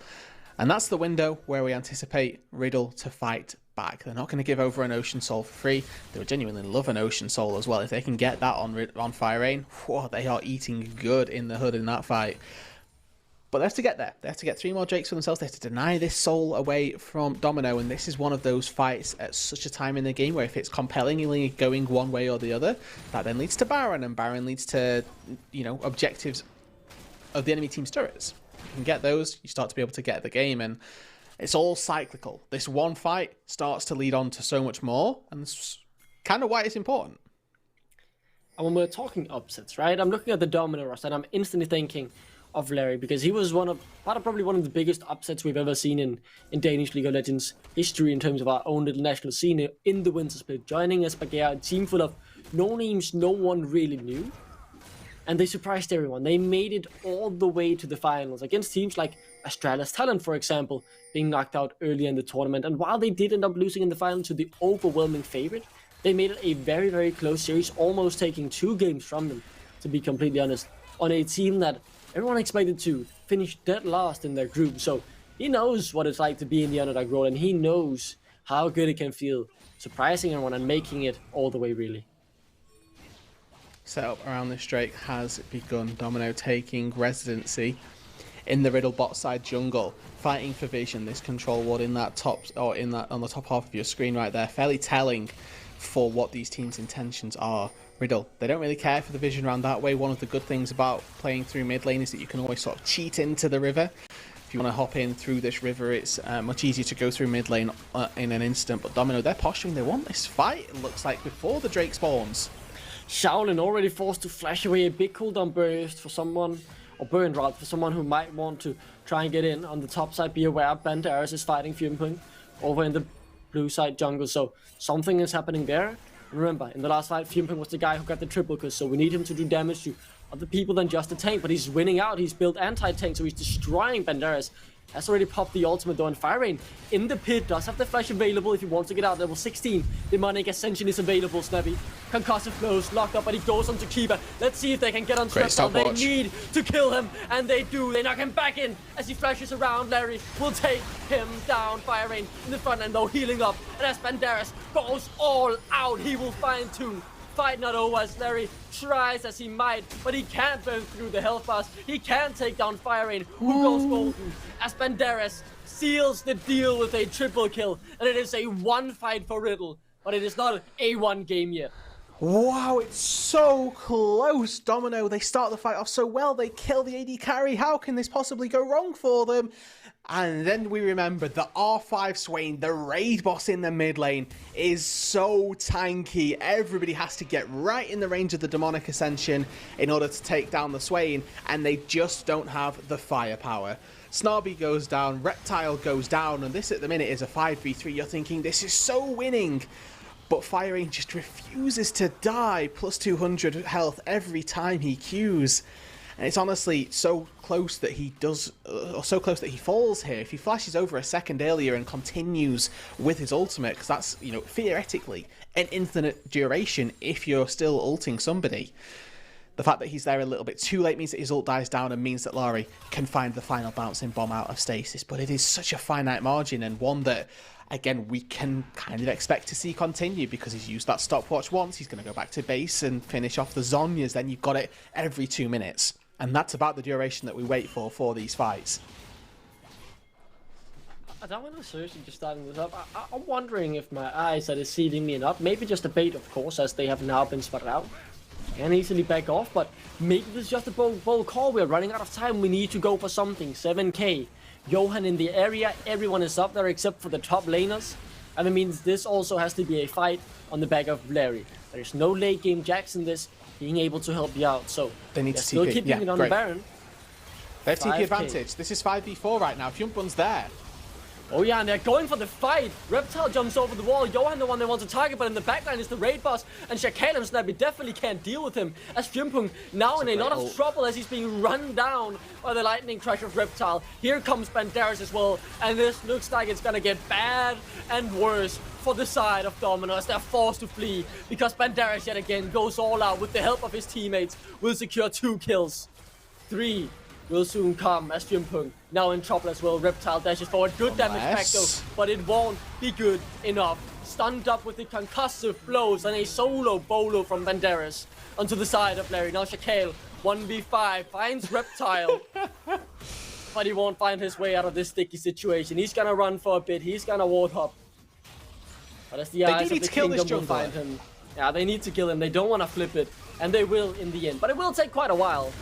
And that's the window where we anticipate Riddle to fight back. They're not going to give over an Ocean Soul for free. They would genuinely love an Ocean Soul as well. If they can get that on Fire Rain, whoa, they are eating good in the hood in that fight. But they have to get there. They have to get 3 more Drakes for themselves. They have to deny this Soul away from Domino. And this is one of those fights at such a time in the game where if it's compellingly going one way or the other, that then leads to Baron. And Baron leads to, you know, objectives of the enemy team's turrets. If you can get those, you start to be able to get the game. And it's all cyclical. This one fight starts to lead on to so much more. And that's kind of why it's important. And when we're talking upsets, right? I'm looking at the Domino roster and I'm instantly thinking of Larry, because he was probably one of the biggest upsets we've ever seen in Danish League of Legends history in terms of our own little national scene in the winter split, joining Asperger, a team full of no names no one really knew, and they surprised everyone. They made it all the way to the finals against teams like Astralis Talent, for example, being knocked out early in the tournament. And while they did end up losing in the final to the overwhelming favorite, they made it a very, very close series, almost taking 2 games from them, to be completely honest, on a team that everyone expected to finish dead last in their group. So he knows what it's like to be in the underdog role, and he knows how good it can feel, surprising everyone and making it all the way, really. Setup around this Drake has begun. Domino taking residency in the Riddle bot side jungle, fighting for vision. This control ward in that top, or in that on the top half of your screen right there, fairly telling for what these teams' intentions are. Riddle, they don't really care for the vision around that way. One of the good things about playing through mid lane is that you can always sort of cheat into the river. If you want to hop in through this river, it's much easier to go through mid lane in an instant. But Domino, they're posturing. They want this fight, it looks like, before the Drake spawns. Shaolin already forced to flash away a big cooldown burst for someone, or burn rather, for someone who might want to try and get in on the top side. Be aware, Banderas is fighting Fjumpen over in the blue side jungle, so something is happening there. Remember, in the last fight, Fjumpen was the guy who got the triple kill, so we need him to do damage to other people than just the tank, but he's winning out. He's built anti-tank, so he's destroying Banderas has already popped the ultimate though, and Fire Rain in the pit does have the flash available if he wants to get out. Level 16, Demonic Ascension is available, Snappy. Concussive blows, locked up, but he goes onto Kiba. Let's see if they can get on Reptile. They need to kill him, and they do. They knock him back in as he flashes around. Larry will take him down. Fire Rain in the front end though, healing up. And as Banderas goes all out, he will find two. Fight not over as Larry tries as he might, but he can't burn through the health bars. He can't take down Fire Rain, who goes golden as Banderas seals the deal with a triple kill. And it is a one fight for Riddle, but it is not a one game yet. Wow, it's so close. Domino, they start the fight off so well. They kill the AD carry. How can this possibly go wrong for them? And then we remember the R5 Swain, the raid boss in the mid lane, is so tanky. Everybody has to get right in the range of the Demonic Ascension in order to take down the Swain, and they just don't have the firepower. Snarby goes down, Reptile goes down, and this at the minute is a 5v3. You're thinking, this is so winning. But Fire Rain just refuses to die. Plus 200 health every time he Qs. And it's honestly so close that he does, or so close that he falls here. If he flashes over a second earlier and continues with his ultimate, because that's, you know, theoretically an infinite duration if you're still ulting somebody. The fact that he's there a little bit too late means that his ult dies down and means that Larry can find the final bouncing bomb out of stasis. But it is such a finite margin, and one that, again, we can kind of expect to see continue because he's used that stopwatch once. He's going to go back to base and finish off the Zhonya's. Then you've got it every 2 minutes. And that's about the duration that we wait for these fights. I don't want to seriously just starting this up. I'm wondering if my eyes are deceiving me or not. Maybe just a bait, of course, as they have now been spotted out. Can easily back off, but maybe this is just a bold call. We're running out of time. We need to go for something. 7k. Johan in the area. Everyone is up there except for the top laners. And it means this also has to be a fight on the back of Larry. There's no late game jacks in this being able to help you out. So they need to still TP. keeping it on the Baron. They have TP advantage. This is 5v4 right now. Fjumpun's there. Oh yeah, and they're going for the fight. Reptile jumps over the wall. Johan the one they want to target, but in the backline is the raid boss. And Shakel and Snappy definitely can't deal with him. As Fjumpung now in a lot of trouble as he's being run down by the lightning crush of Reptile. Here comes Banderas as well. And this looks like it's gonna get bad and worse for the side of Domino as they're forced to flee. Because Banderas yet again goes all out with the help of his teammates. Will secure 2 kills. 3 will soon come as Fjumpung now in trouble as well. Reptile dashes forward, good damage back though, but it won't be good enough. Stunned up with the concussive blows and a solo bolo from Banderas onto the side of Larry. Now Shakel 1v5 finds Reptile, but he won't find his way out of this sticky situation. He's gonna run for a bit, he's gonna ward hop. But as the eyes of the kingdom will find him. Yeah, they need to kill him, they don't want to flip it, and they will in the end, but it will take quite a while.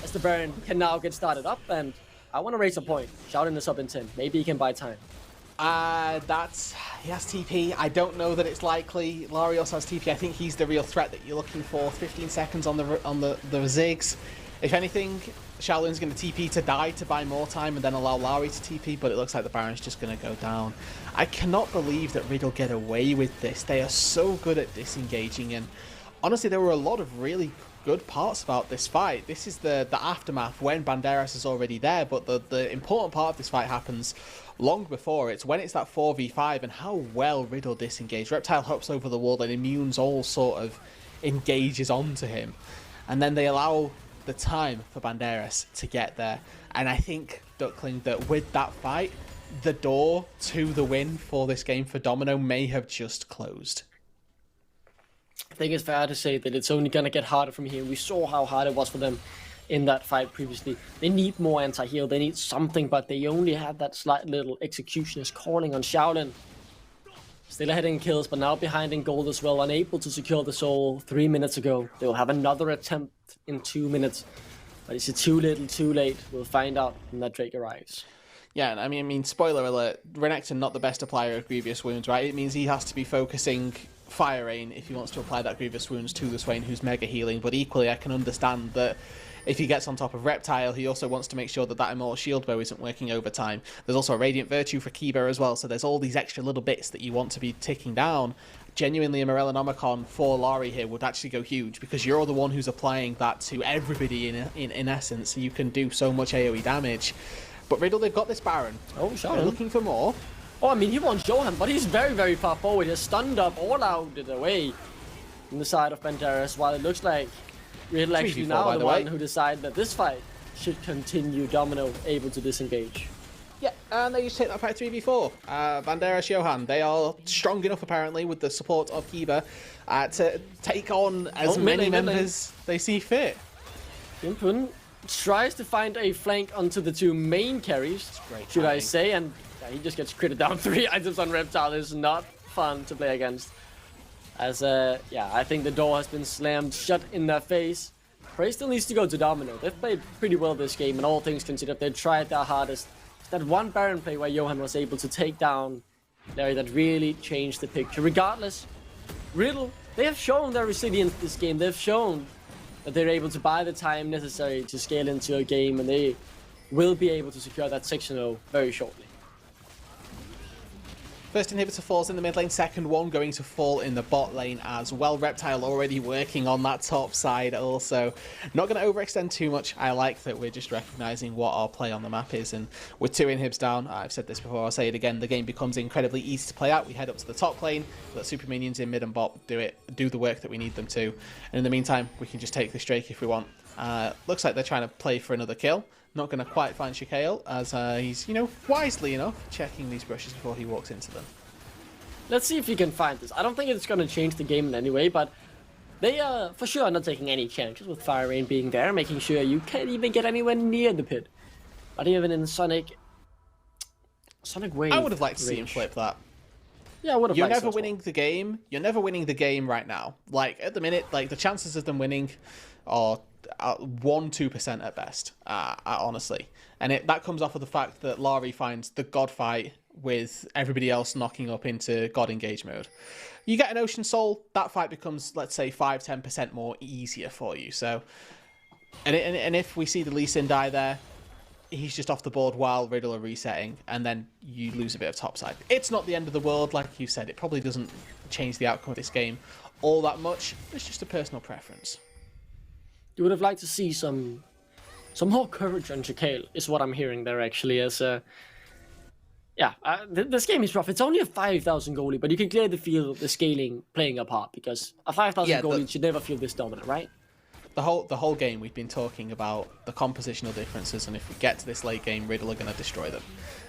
As the Baron can now get started up, and I want to raise a point. Shouting this up in 10. Maybe he can buy time. He has TP. I don't know that it's likely. Larry also has TP. I think he's the real threat that you're looking for. 15 seconds on the Ziggs. If anything, Shaolin's going to TP to die to buy more time and then allow Larry to TP, but it looks like the Baron's just going to go down. I cannot believe that Riddle get away with this. They are so good at disengaging, and honestly, there were a lot of really good parts about this fight. This is the aftermath when Banderas is already there, but the important part of this fight happens long before. It's when it's that 4v5 and how well Riddle disengaged. Reptile hops over the wall and Immunes all sort of engages onto him, and then they allow the time for Banderas to get there. And I think, Duckling, that with that fight, the door to the win for this game for Domino may have just closed. I think it's fair to say that it's only going to get harder from here. We saw how hard it was for them in that fight previously. They need more anti-heal. They need something, but they only have that slight little Executioner's calling on Shaolin. Still ahead in kills, but now behind in gold as well. Unable to secure the soul 3 minutes ago. They will have another attempt in 2 minutes. But is it too little, too late? We'll find out when that Drake arrives. Yeah, I mean, spoiler alert, Renekton not the best applier of Grievous Wounds, right? It means he has to be focusing Fire Rain if he wants to apply that Grievous Wounds to the Swain who's mega healing, but equally I can understand that if he gets on top of Reptile, he also wants to make sure that that Immortal Shield bow isn't working overtime. There's also a Radiant Virtue for Kiba as well, so there's all these extra little bits that you want to be ticking down. Genuinely, a Morellonomicon for Larry here would actually go huge, because you're the one who's applying that to everybody in essence, so you can do so much AoE damage. But Riddle, they've got this Baron. Oh, They're looking for more. Oh, I mean, he wants Johan, but he's very, very far forward. He's stunned up all out it away from the side of Banderas, while it looks like Riddle actually now the one who decided that this fight should continue. Domino able to disengage. Yeah, and they just take that fight 3v4. Banderas, Johan, they are strong enough apparently with the support of Kiba to take on as many members they see fit. Impun tries to find a flank onto the two main carries, should I say, and he just gets critted down 3 items on Reptile. Is not fun to play against. As, yeah, I think the door has been slammed shut in their face. Prey still needs to go to Domino. They've played pretty well this game, and all things considered, they tried their hardest. That one Baron play where Johan was able to take down Larry that really changed the picture. Regardless, Riddle, they have shown their resilience this game. They've shown that they're able to buy the time necessary to scale into a game, and they will be able to secure that 6-0 very shortly. First inhibitor falls in the mid lane, second one going to fall in the bot lane as well. Reptile already working on that top side also. Not going to overextend too much. I like that we're just recognizing what our play on the map is, and with 2 inhibs down, I've said this before, I'll say it again, the game becomes incredibly easy to play out. We head up to the top lane, let super minions in mid and bot do the work that we need them to, and in the meantime we can just take this Drake if we want. Looks like they're trying to play for another kill. Not going to quite find Shikael, as he's, you know, wisely enough, checking these brushes before he walks into them. Let's see if he can find this. I don't think it's going to change the game in any way, but they are for sure not taking any chances with Fire Rain being there, making sure you can't even get anywhere near the pit. But even in Sonic Wave, I would have liked to see him flip that. Yeah, I would have. You're never winning the game. You're never winning the game right now. Like at the minute, like the chances of them winning are 1-2% at best, honestly. And that comes off of the fact that Larry finds the God fight with everybody else knocking up into God engage mode. You get an Ocean Soul, that fight becomes, let's say, 5-10% more easier for you. So, and if we see the Lee Sin die there, he's just off the board while Riddle are resetting, and then you lose a bit of topside. It's not the end of the world, like you said. It probably doesn't change the outcome of this game all that much. It's just a personal preference. You would have liked to see some more courage on Shikael, is what I'm hearing there actually. As this game is rough. It's only a 5,000 goalie, but you can clearly feel the scaling playing a part, because a 5,000 goalie should never feel this dominant, right? The whole game we've been talking about the compositional differences, and if we get to this late game, Riddle are going to destroy them.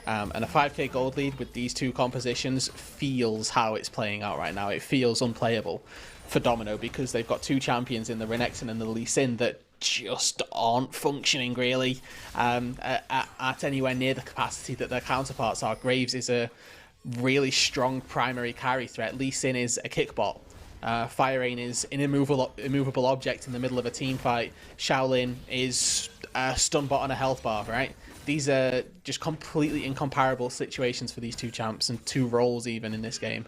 And a 5k gold lead with these two compositions feels how it's playing out right now. It feels unplayable for Domino, because they've got 2 champions in the Renekton and the Lee Sin that just aren't functioning really at anywhere near the capacity that their counterparts are. Graves is a really strong primary carry threat. Lee Sin is a kickbot. Fire Rain is an immovable object in the middle of a team fight. Shaolin is a stun bot on a health bar, right? These are just completely incomparable situations for these 2 champs, and 2 roles even in this game.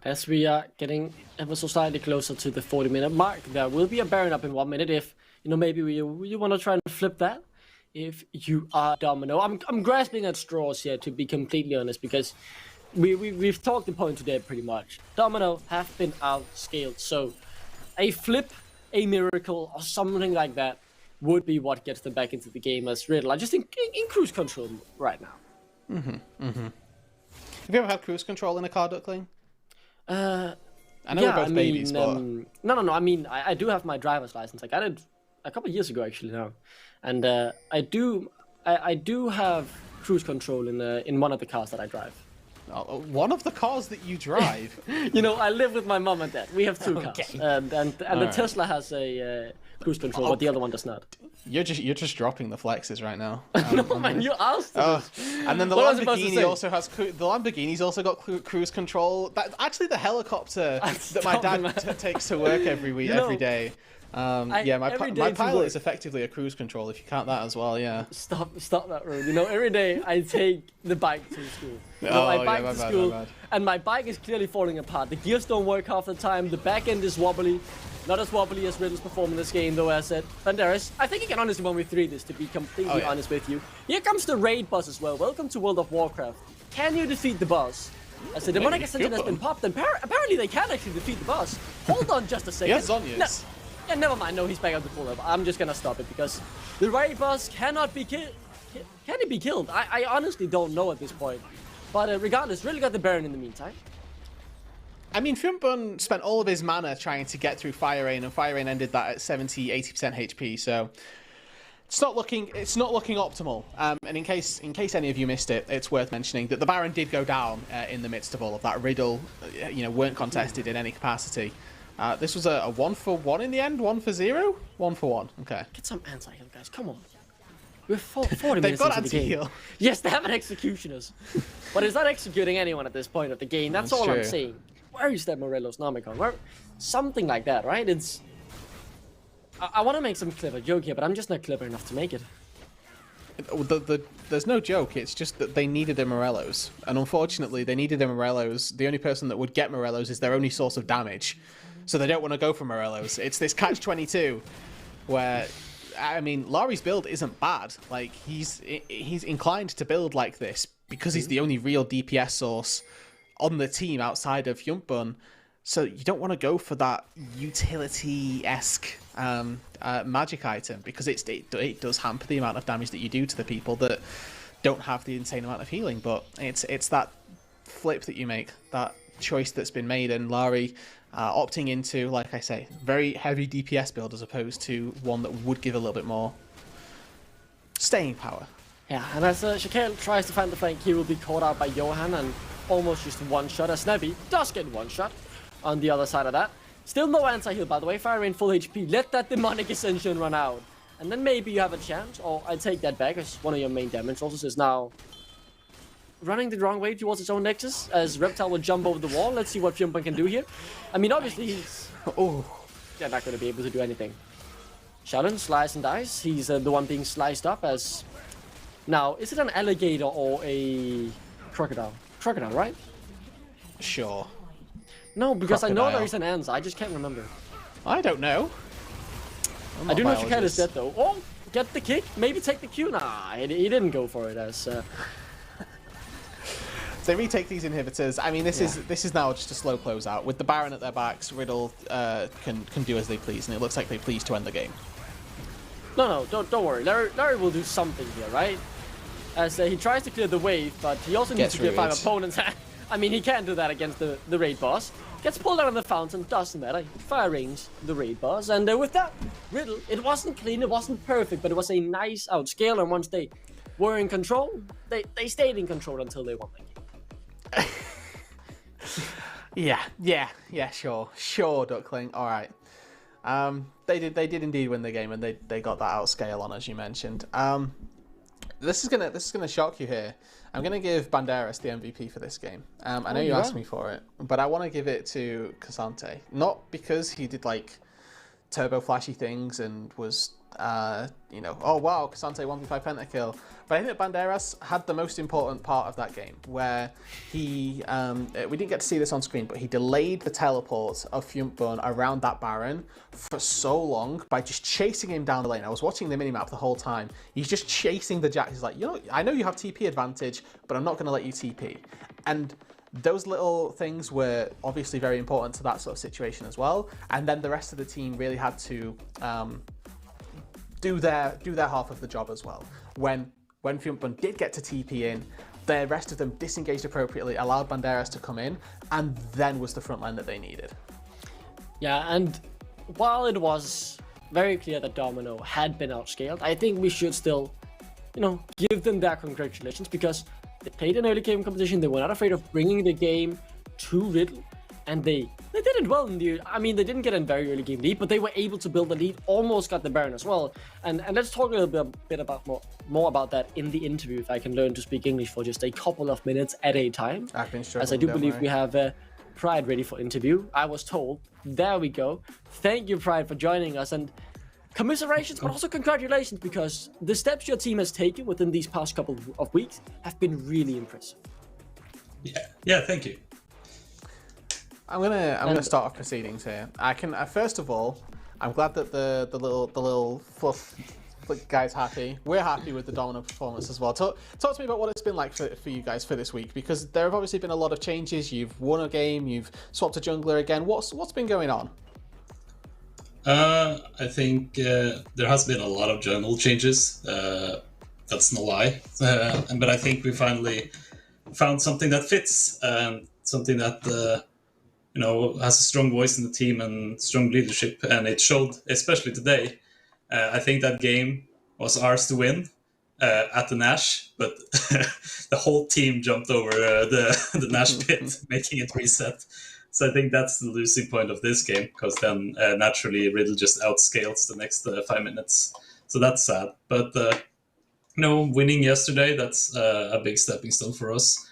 As we are getting ever so slightly closer to the 40-minute mark, there will be a Baron up in 1 minute if, you know, maybe you want to try and flip that. If you are Domino, I'm grasping at straws here, to be completely honest, because we've talked the point today pretty much. Domino have been outscaled, so a flip, a miracle, or something like that would be what gets them back into the game as Riddle. I just think in cruise control right now. Have you ever had cruise control in a car, Duckling? I know we're both babies, but... No. I mean, I do have my driver's license. I got it a couple of years ago, actually, now. And I do have cruise control in one of the cars that I drive. Oh, one of the cars that you drive? You know, I live with my mom and dad. We have 2 cars. And the Tesla has a cruise control, but the other one does not. You're just dropping the flexes right now. No, man, you asked this. And then the Lamborghini also has the Lamborghini's also got cruise control. Actually, the helicopter that my dad takes to work every day. My pilot is effectively a cruise control, if you count that as well. Yeah. Stop that road. You know, every day I take the bike to school. You know, I bike to school, and my bike is clearly falling apart. The gears don't work half the time. The back end is wobbly. Not as wobbly as Riddle's performing this game, though, as I said. Banderas, I think he can honestly 1v3 this, to be completely honest with you. Here comes the raid boss as well. Welcome to World of Warcraft. Can you defeat the boss? I said, the Demonic Ascension has been popped, and apparently they can actually defeat the boss. Hold on just a second. He has Zhonya's. Yeah, never mind. No, he's back up to full level. I'm just gonna stop it because the raid boss cannot be killed. Can he be killed? I honestly don't know at this point. But regardless, really got the Baron in the meantime. I mean, Fiumbun spent all of his mana trying to get through Fire Rain, and Fire Rain ended that at 70-80% HP. So it's not looking optimal. And in case any of you missed it, it's worth mentioning that the Baron did go down in the midst of all of that. Riddle, weren't contested in any capacity. This was a 1-for-1 in the end, 1-for-0, 1-for-1. Okay. Get some anti-heal, guys. Come on. We're 40 They've minutes got into the game. anti-heal. Yes, they have an executioners, but it's not executing anyone at this point of the game. That's all true. I'm saying. Where is that Morelos Nomicon? Where, something like that, right? It's. I want to make some clever joke here, but I'm just not clever enough to make it. There's no joke. It's just that they needed a Morelos, and unfortunately, they needed a Morelos. The only person that would get Morelos is their only source of damage, so they don't want to go for Morelos. It's this catch-22, where, I mean, Lari's build isn't bad. Like he's inclined to build like this because he's the only real DPS source on the team outside of Fiumbun. So you don't want to go for that utility-esque magic item because it does hamper the amount of damage that you do to the people that don't have the insane amount of healing. But it's that flip that you make, that choice that's been made, and Lari opting into, like I say, very heavy DPS build as opposed to one that would give a little bit more staying power. Yeah, and as Shaquille tries to find the flank, he will be caught out by Johan and almost just one shot. As Snebby does get one shot on the other side of that. Still no anti-heal, by the way. Fire Rain full HP. Let that demonic ascension run out. And then maybe you have a chance. Or I take that back as one of your main damage sources is now running the wrong way towards its own nexus. As Reptile will jump over the wall. Let's see what Fiumbun can do here. I mean, obviously he's... Oh, they're not going to be able to do anything. Shaolin, slice and dice. He's the one being sliced up as... Now, is it an alligator or a crocodile? Crocodile, right? Sure. No, because Crocodile. I know there is an answer. I just can't remember. I don't know. I do know Shaquille is dead though. Oh, get the kick. Maybe take the Q. Nah, he didn't go for it as... They retake these inhibitors. I mean, this is now just a slow closeout. With the Baron at their backs, Riddle can do as they please, and it looks like they please to end the game. No, don't worry. Larry will do something here, right? As he tries to clear the wave, but he also needs to clear 5 opponents. I mean, he can't do that against the raid boss. Gets pulled out of the fountain, doesn't matter. Fire range the raid boss, and with that, Riddle, it wasn't clean, it wasn't perfect, but it was a nice outscale, and once they were in control, they stayed in control until they won the game. Yeah, sure, Duckling. All right. They did indeed win the game, and they got that outscale on, as you mentioned. This is gonna shock you here. I'm gonna give Banderas the MVP for this game. I know you asked me for it, but I want to give it to Casante. Not because he did like turbo flashy things and was oh wow, Casante 1v5 pentakill. But I think that Banderas had the most important part of that game, where he we didn't get to see this on screen, but he delayed the teleport of Fiumbun around that Baron for so long by just chasing him down the lane. I was watching the minimap the whole time. He's just chasing the Jax. He's like, I know you have TP advantage, but I'm not going to let you TP. And those little things were obviously very important to that sort of situation as well. And then the rest of the team really had to do their half of the job as well. When Fiumbun did get to TP in, the rest of them disengaged appropriately, allowed Banderas to come in, and then was the front line that they needed. Yeah, and while it was very clear that Domino had been outscaled, I think we should still, give them their congratulations, because they played an early game competition. They were not afraid of bringing the game to Riddle, and they did it well in the... I mean, they didn't get a very early game lead, but they were able to build a lead, almost got the Baron as well. And let's talk a little bit about more about that in the interview, if I can learn to speak English for just a couple of minutes at a time. I've been struggling, as I do believe we have Pride ready for interview. I was told. There we go. Thank you, Pride, for joining us, and commiserations, but also congratulations, because the steps your team has taken within these past couple of weeks have been really impressive. Yeah, thank you. I'm gonna start off proceedings here. I can first of all, I'm glad that the little fluff guy's happy. We're happy with the Domino performance as well. Talk to me about what it's been like for you guys for this week, because there have obviously been a lot of changes. You've won a game, you've swapped a jungler again. What's been going on? I think there has been a lot of jungle changes. That's no lie. But I think we finally found something that fits and something that has a strong voice in the team and strong leadership. And it showed, especially today. I think that game was ours to win at the Nash, but the whole team jumped over the Nash pit, making it reset. So I think that's the losing point of this game, because then naturally Riddle just outscales the next 5 minutes. So that's sad. But winning yesterday, that's a big stepping stone for us.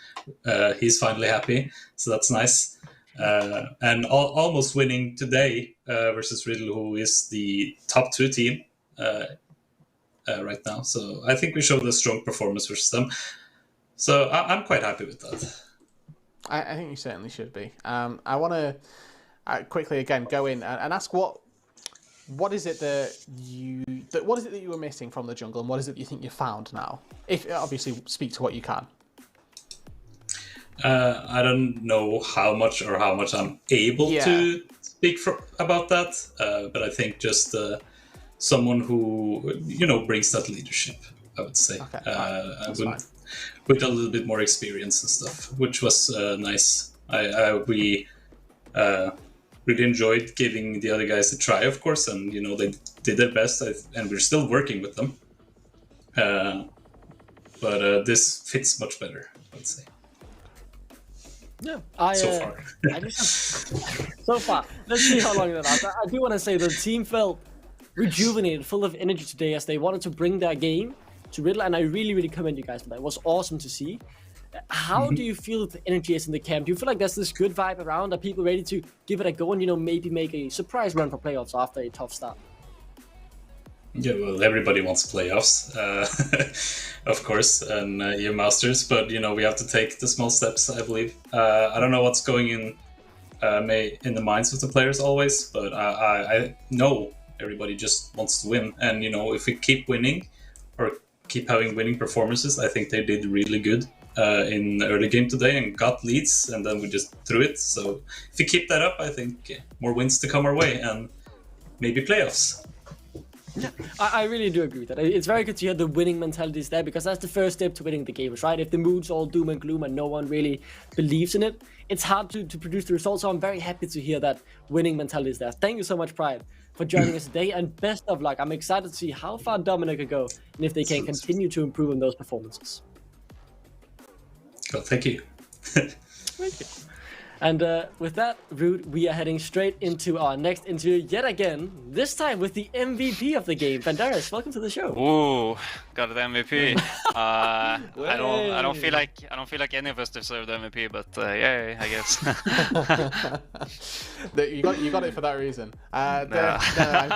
He's finally happy, so that's nice. And almost winning today versus Riddle, who is the top 2 team right now. So I think we showed a strong performance versus them. So I'm quite happy with that. I think you certainly should be. I want to quickly again go in and ask what is it that you were missing from the jungle, and what is it that you think you found now? If obviously speak to what you can. I don't know how much I'm able to speak about that, but I think just someone who brings that leadership, I would say. Okay, with a little bit more experience and stuff, which was nice. We really enjoyed giving the other guys a try, of course, and they did their best, and we're still working with them. But this fits much better, I would say. Yeah, so far. So far. Let's see how long that lasts. I do want to say the team felt rejuvenated, full of energy today, as they wanted to bring their game to Riddle, and I really, really commend you guys for that. It was awesome to see. How do you feel the energy is in the camp? Do you feel like there's this good vibe around? Are people ready to give it a go and maybe make a surprise run for playoffs after a tough start? Yeah, well, everybody wants playoffs, of course, and you Masters, but we have to take the small steps, I believe. I don't know what's going in the minds of the players always, but I know everybody just wants to win, and if we keep winning or keep having winning performances, I think they did really good in the early game today and got leads, and then we just threw it. So if we keep that up, I think more wins to come our way and maybe playoffs. Yeah, I really do agree with that. It's very good to hear the winning mentality is there, because that's the first step to winning the games, right? If the mood's all doom and gloom and no one really believes in it, it's hard to produce the results. So I'm very happy to hear that winning mentality is there. Thank you so much, Pride, for joining us today, and best of luck. I'm excited to see how far Domino can go and if they can continue to improve on those performances. Well, thank you. Thank you. And with that, Rude, we are heading straight into our next interview yet again. This time with the MVP of the game, Banderas. Welcome to the show. Ooh, got the MVP. I don't feel like any of us deserve the MVP, but yeah, I guess. You got it for that reason. No, I'm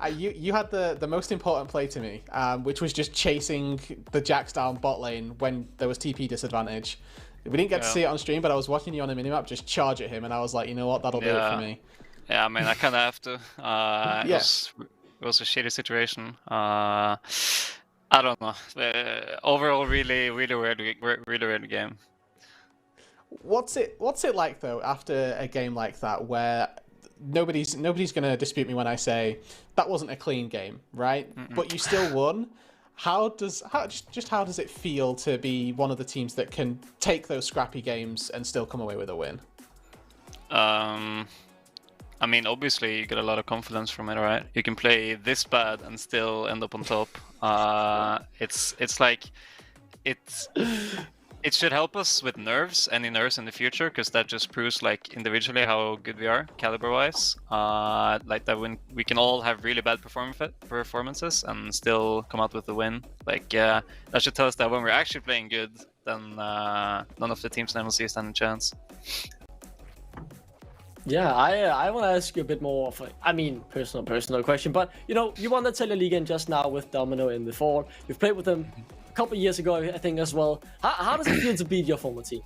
kidding. You had the most important play to me, which was just chasing the Jax down bot lane when there was TP disadvantage. We didn't get to see it on stream, but I was watching you on a minimap just charge at him, and I was like, you know what, that'll do it for me. Yeah, I mean, I kind of have to. It was a shitty situation. I don't know. Overall, really weird game. What's it like though after a game like that, where nobody's gonna dispute me when I say that wasn't a clean game, right? But you still won. How does it feel to be one of the teams that can take those scrappy games and still come away with a win? I mean, obviously you get a lot of confidence from it, right? You can play this bad and still end up on top. It's like it should help us with any nerves in the future, because that just proves like individually how good we are caliber wise. Like that when we can all have really bad performances and still come out with the win. Like that should tell us that when we're actually playing good, then none of the teams in NLC stand a chance. Yeah, I want to ask you a bit more of personal question, but you won the Teleliga just now with Domino in the fall. You've played with them a couple of years ago, I think, as well. How does it feel to beat your former team?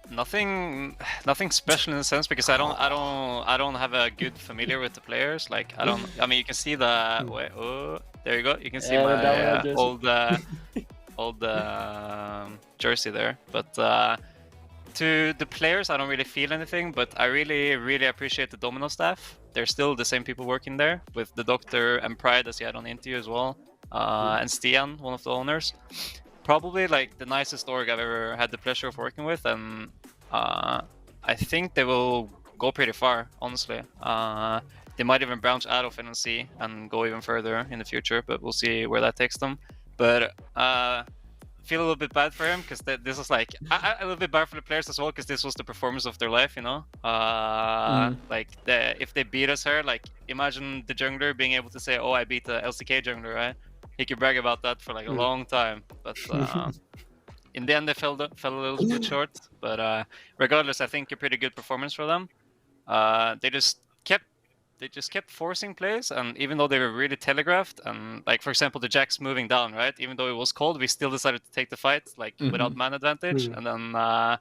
Nothing special in a sense, because I don't have a good familiar with the players. Like I mean, you can see the there you go. You can see my old jersey there, but. to the players, I don't really feel anything, but I really appreciate the Domino staff. They're still the same people working there, with the Doctor and Pride, as you had on the interview as well, and Stian, one of the owners. Probably like the nicest org I've ever had the pleasure of working with, and I think they will go pretty far, honestly. They might even branch out of NLC and go even further in the future, but we'll see where that takes them. But feel a little bit bad for him, because this was like a little bit bad for the players as well, because this was the performance of their life, you know. Like if they beat us here, like imagine the jungler being able to say, "Oh, I beat the LCK jungler," right? He could brag about that for like a long time, but in the end they fell a little bit short. But regardless, I think a pretty good performance for them. They just kept forcing plays, and even though they were really telegraphed, and like for example the Jax moving down, right? Even though it was cold, we still decided to take the fight, like without man advantage. And then I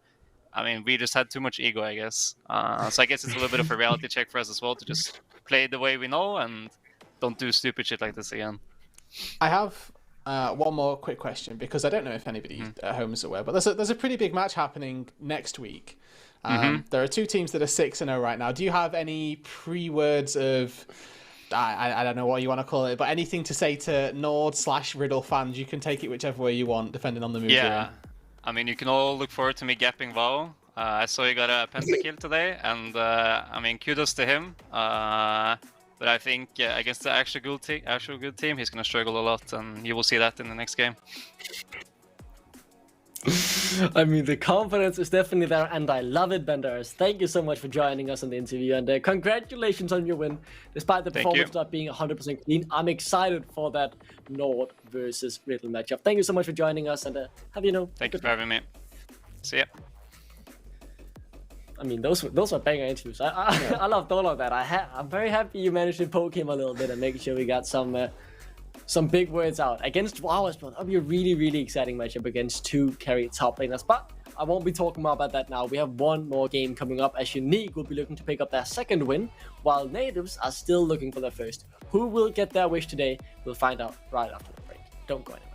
mean, we just had too much ego, I guess. So I guess it's a little bit of a reality check for us as well, to just play the way we know and don't do stupid shit like this again. I have one more quick question, because I don't know if anybody at home is aware, but there's a pretty big match happening next week. There are two teams that are 6-0 right now. Do you have any pre-words of, I don't know what you want to call it, but anything to say to Nord/Riddle fans? You can take it whichever way you want, depending on the mood you're in. I mean, you can all look forward to me gapping WoW. I saw he got a pentakill today, and I mean, kudos to him. But I think against the actual good team, he's going to struggle a lot, and you will see that in the next game. I mean, the confidence is definitely there, and I love it, Benders. Thank you so much for joining us on the interview, and congratulations on your win. Despite the performance not being 100% clean, I'm excited for that Nord versus Riddle matchup. Thank you so much for joining us, and Thank you for having me. See ya. I mean, those were banger interviews. I loved all of that. I'm very happy you managed to poke him a little bit and make sure we got some big words out against WoW as well. That'll be a really exciting matchup against two carry top laners. But I won't be talking more about that now. We have one more game coming up, as Unique will be looking to pick up their second win, while Natives are still looking for their first. Who will get their wish today? We'll find out right after the break. Don't go anywhere.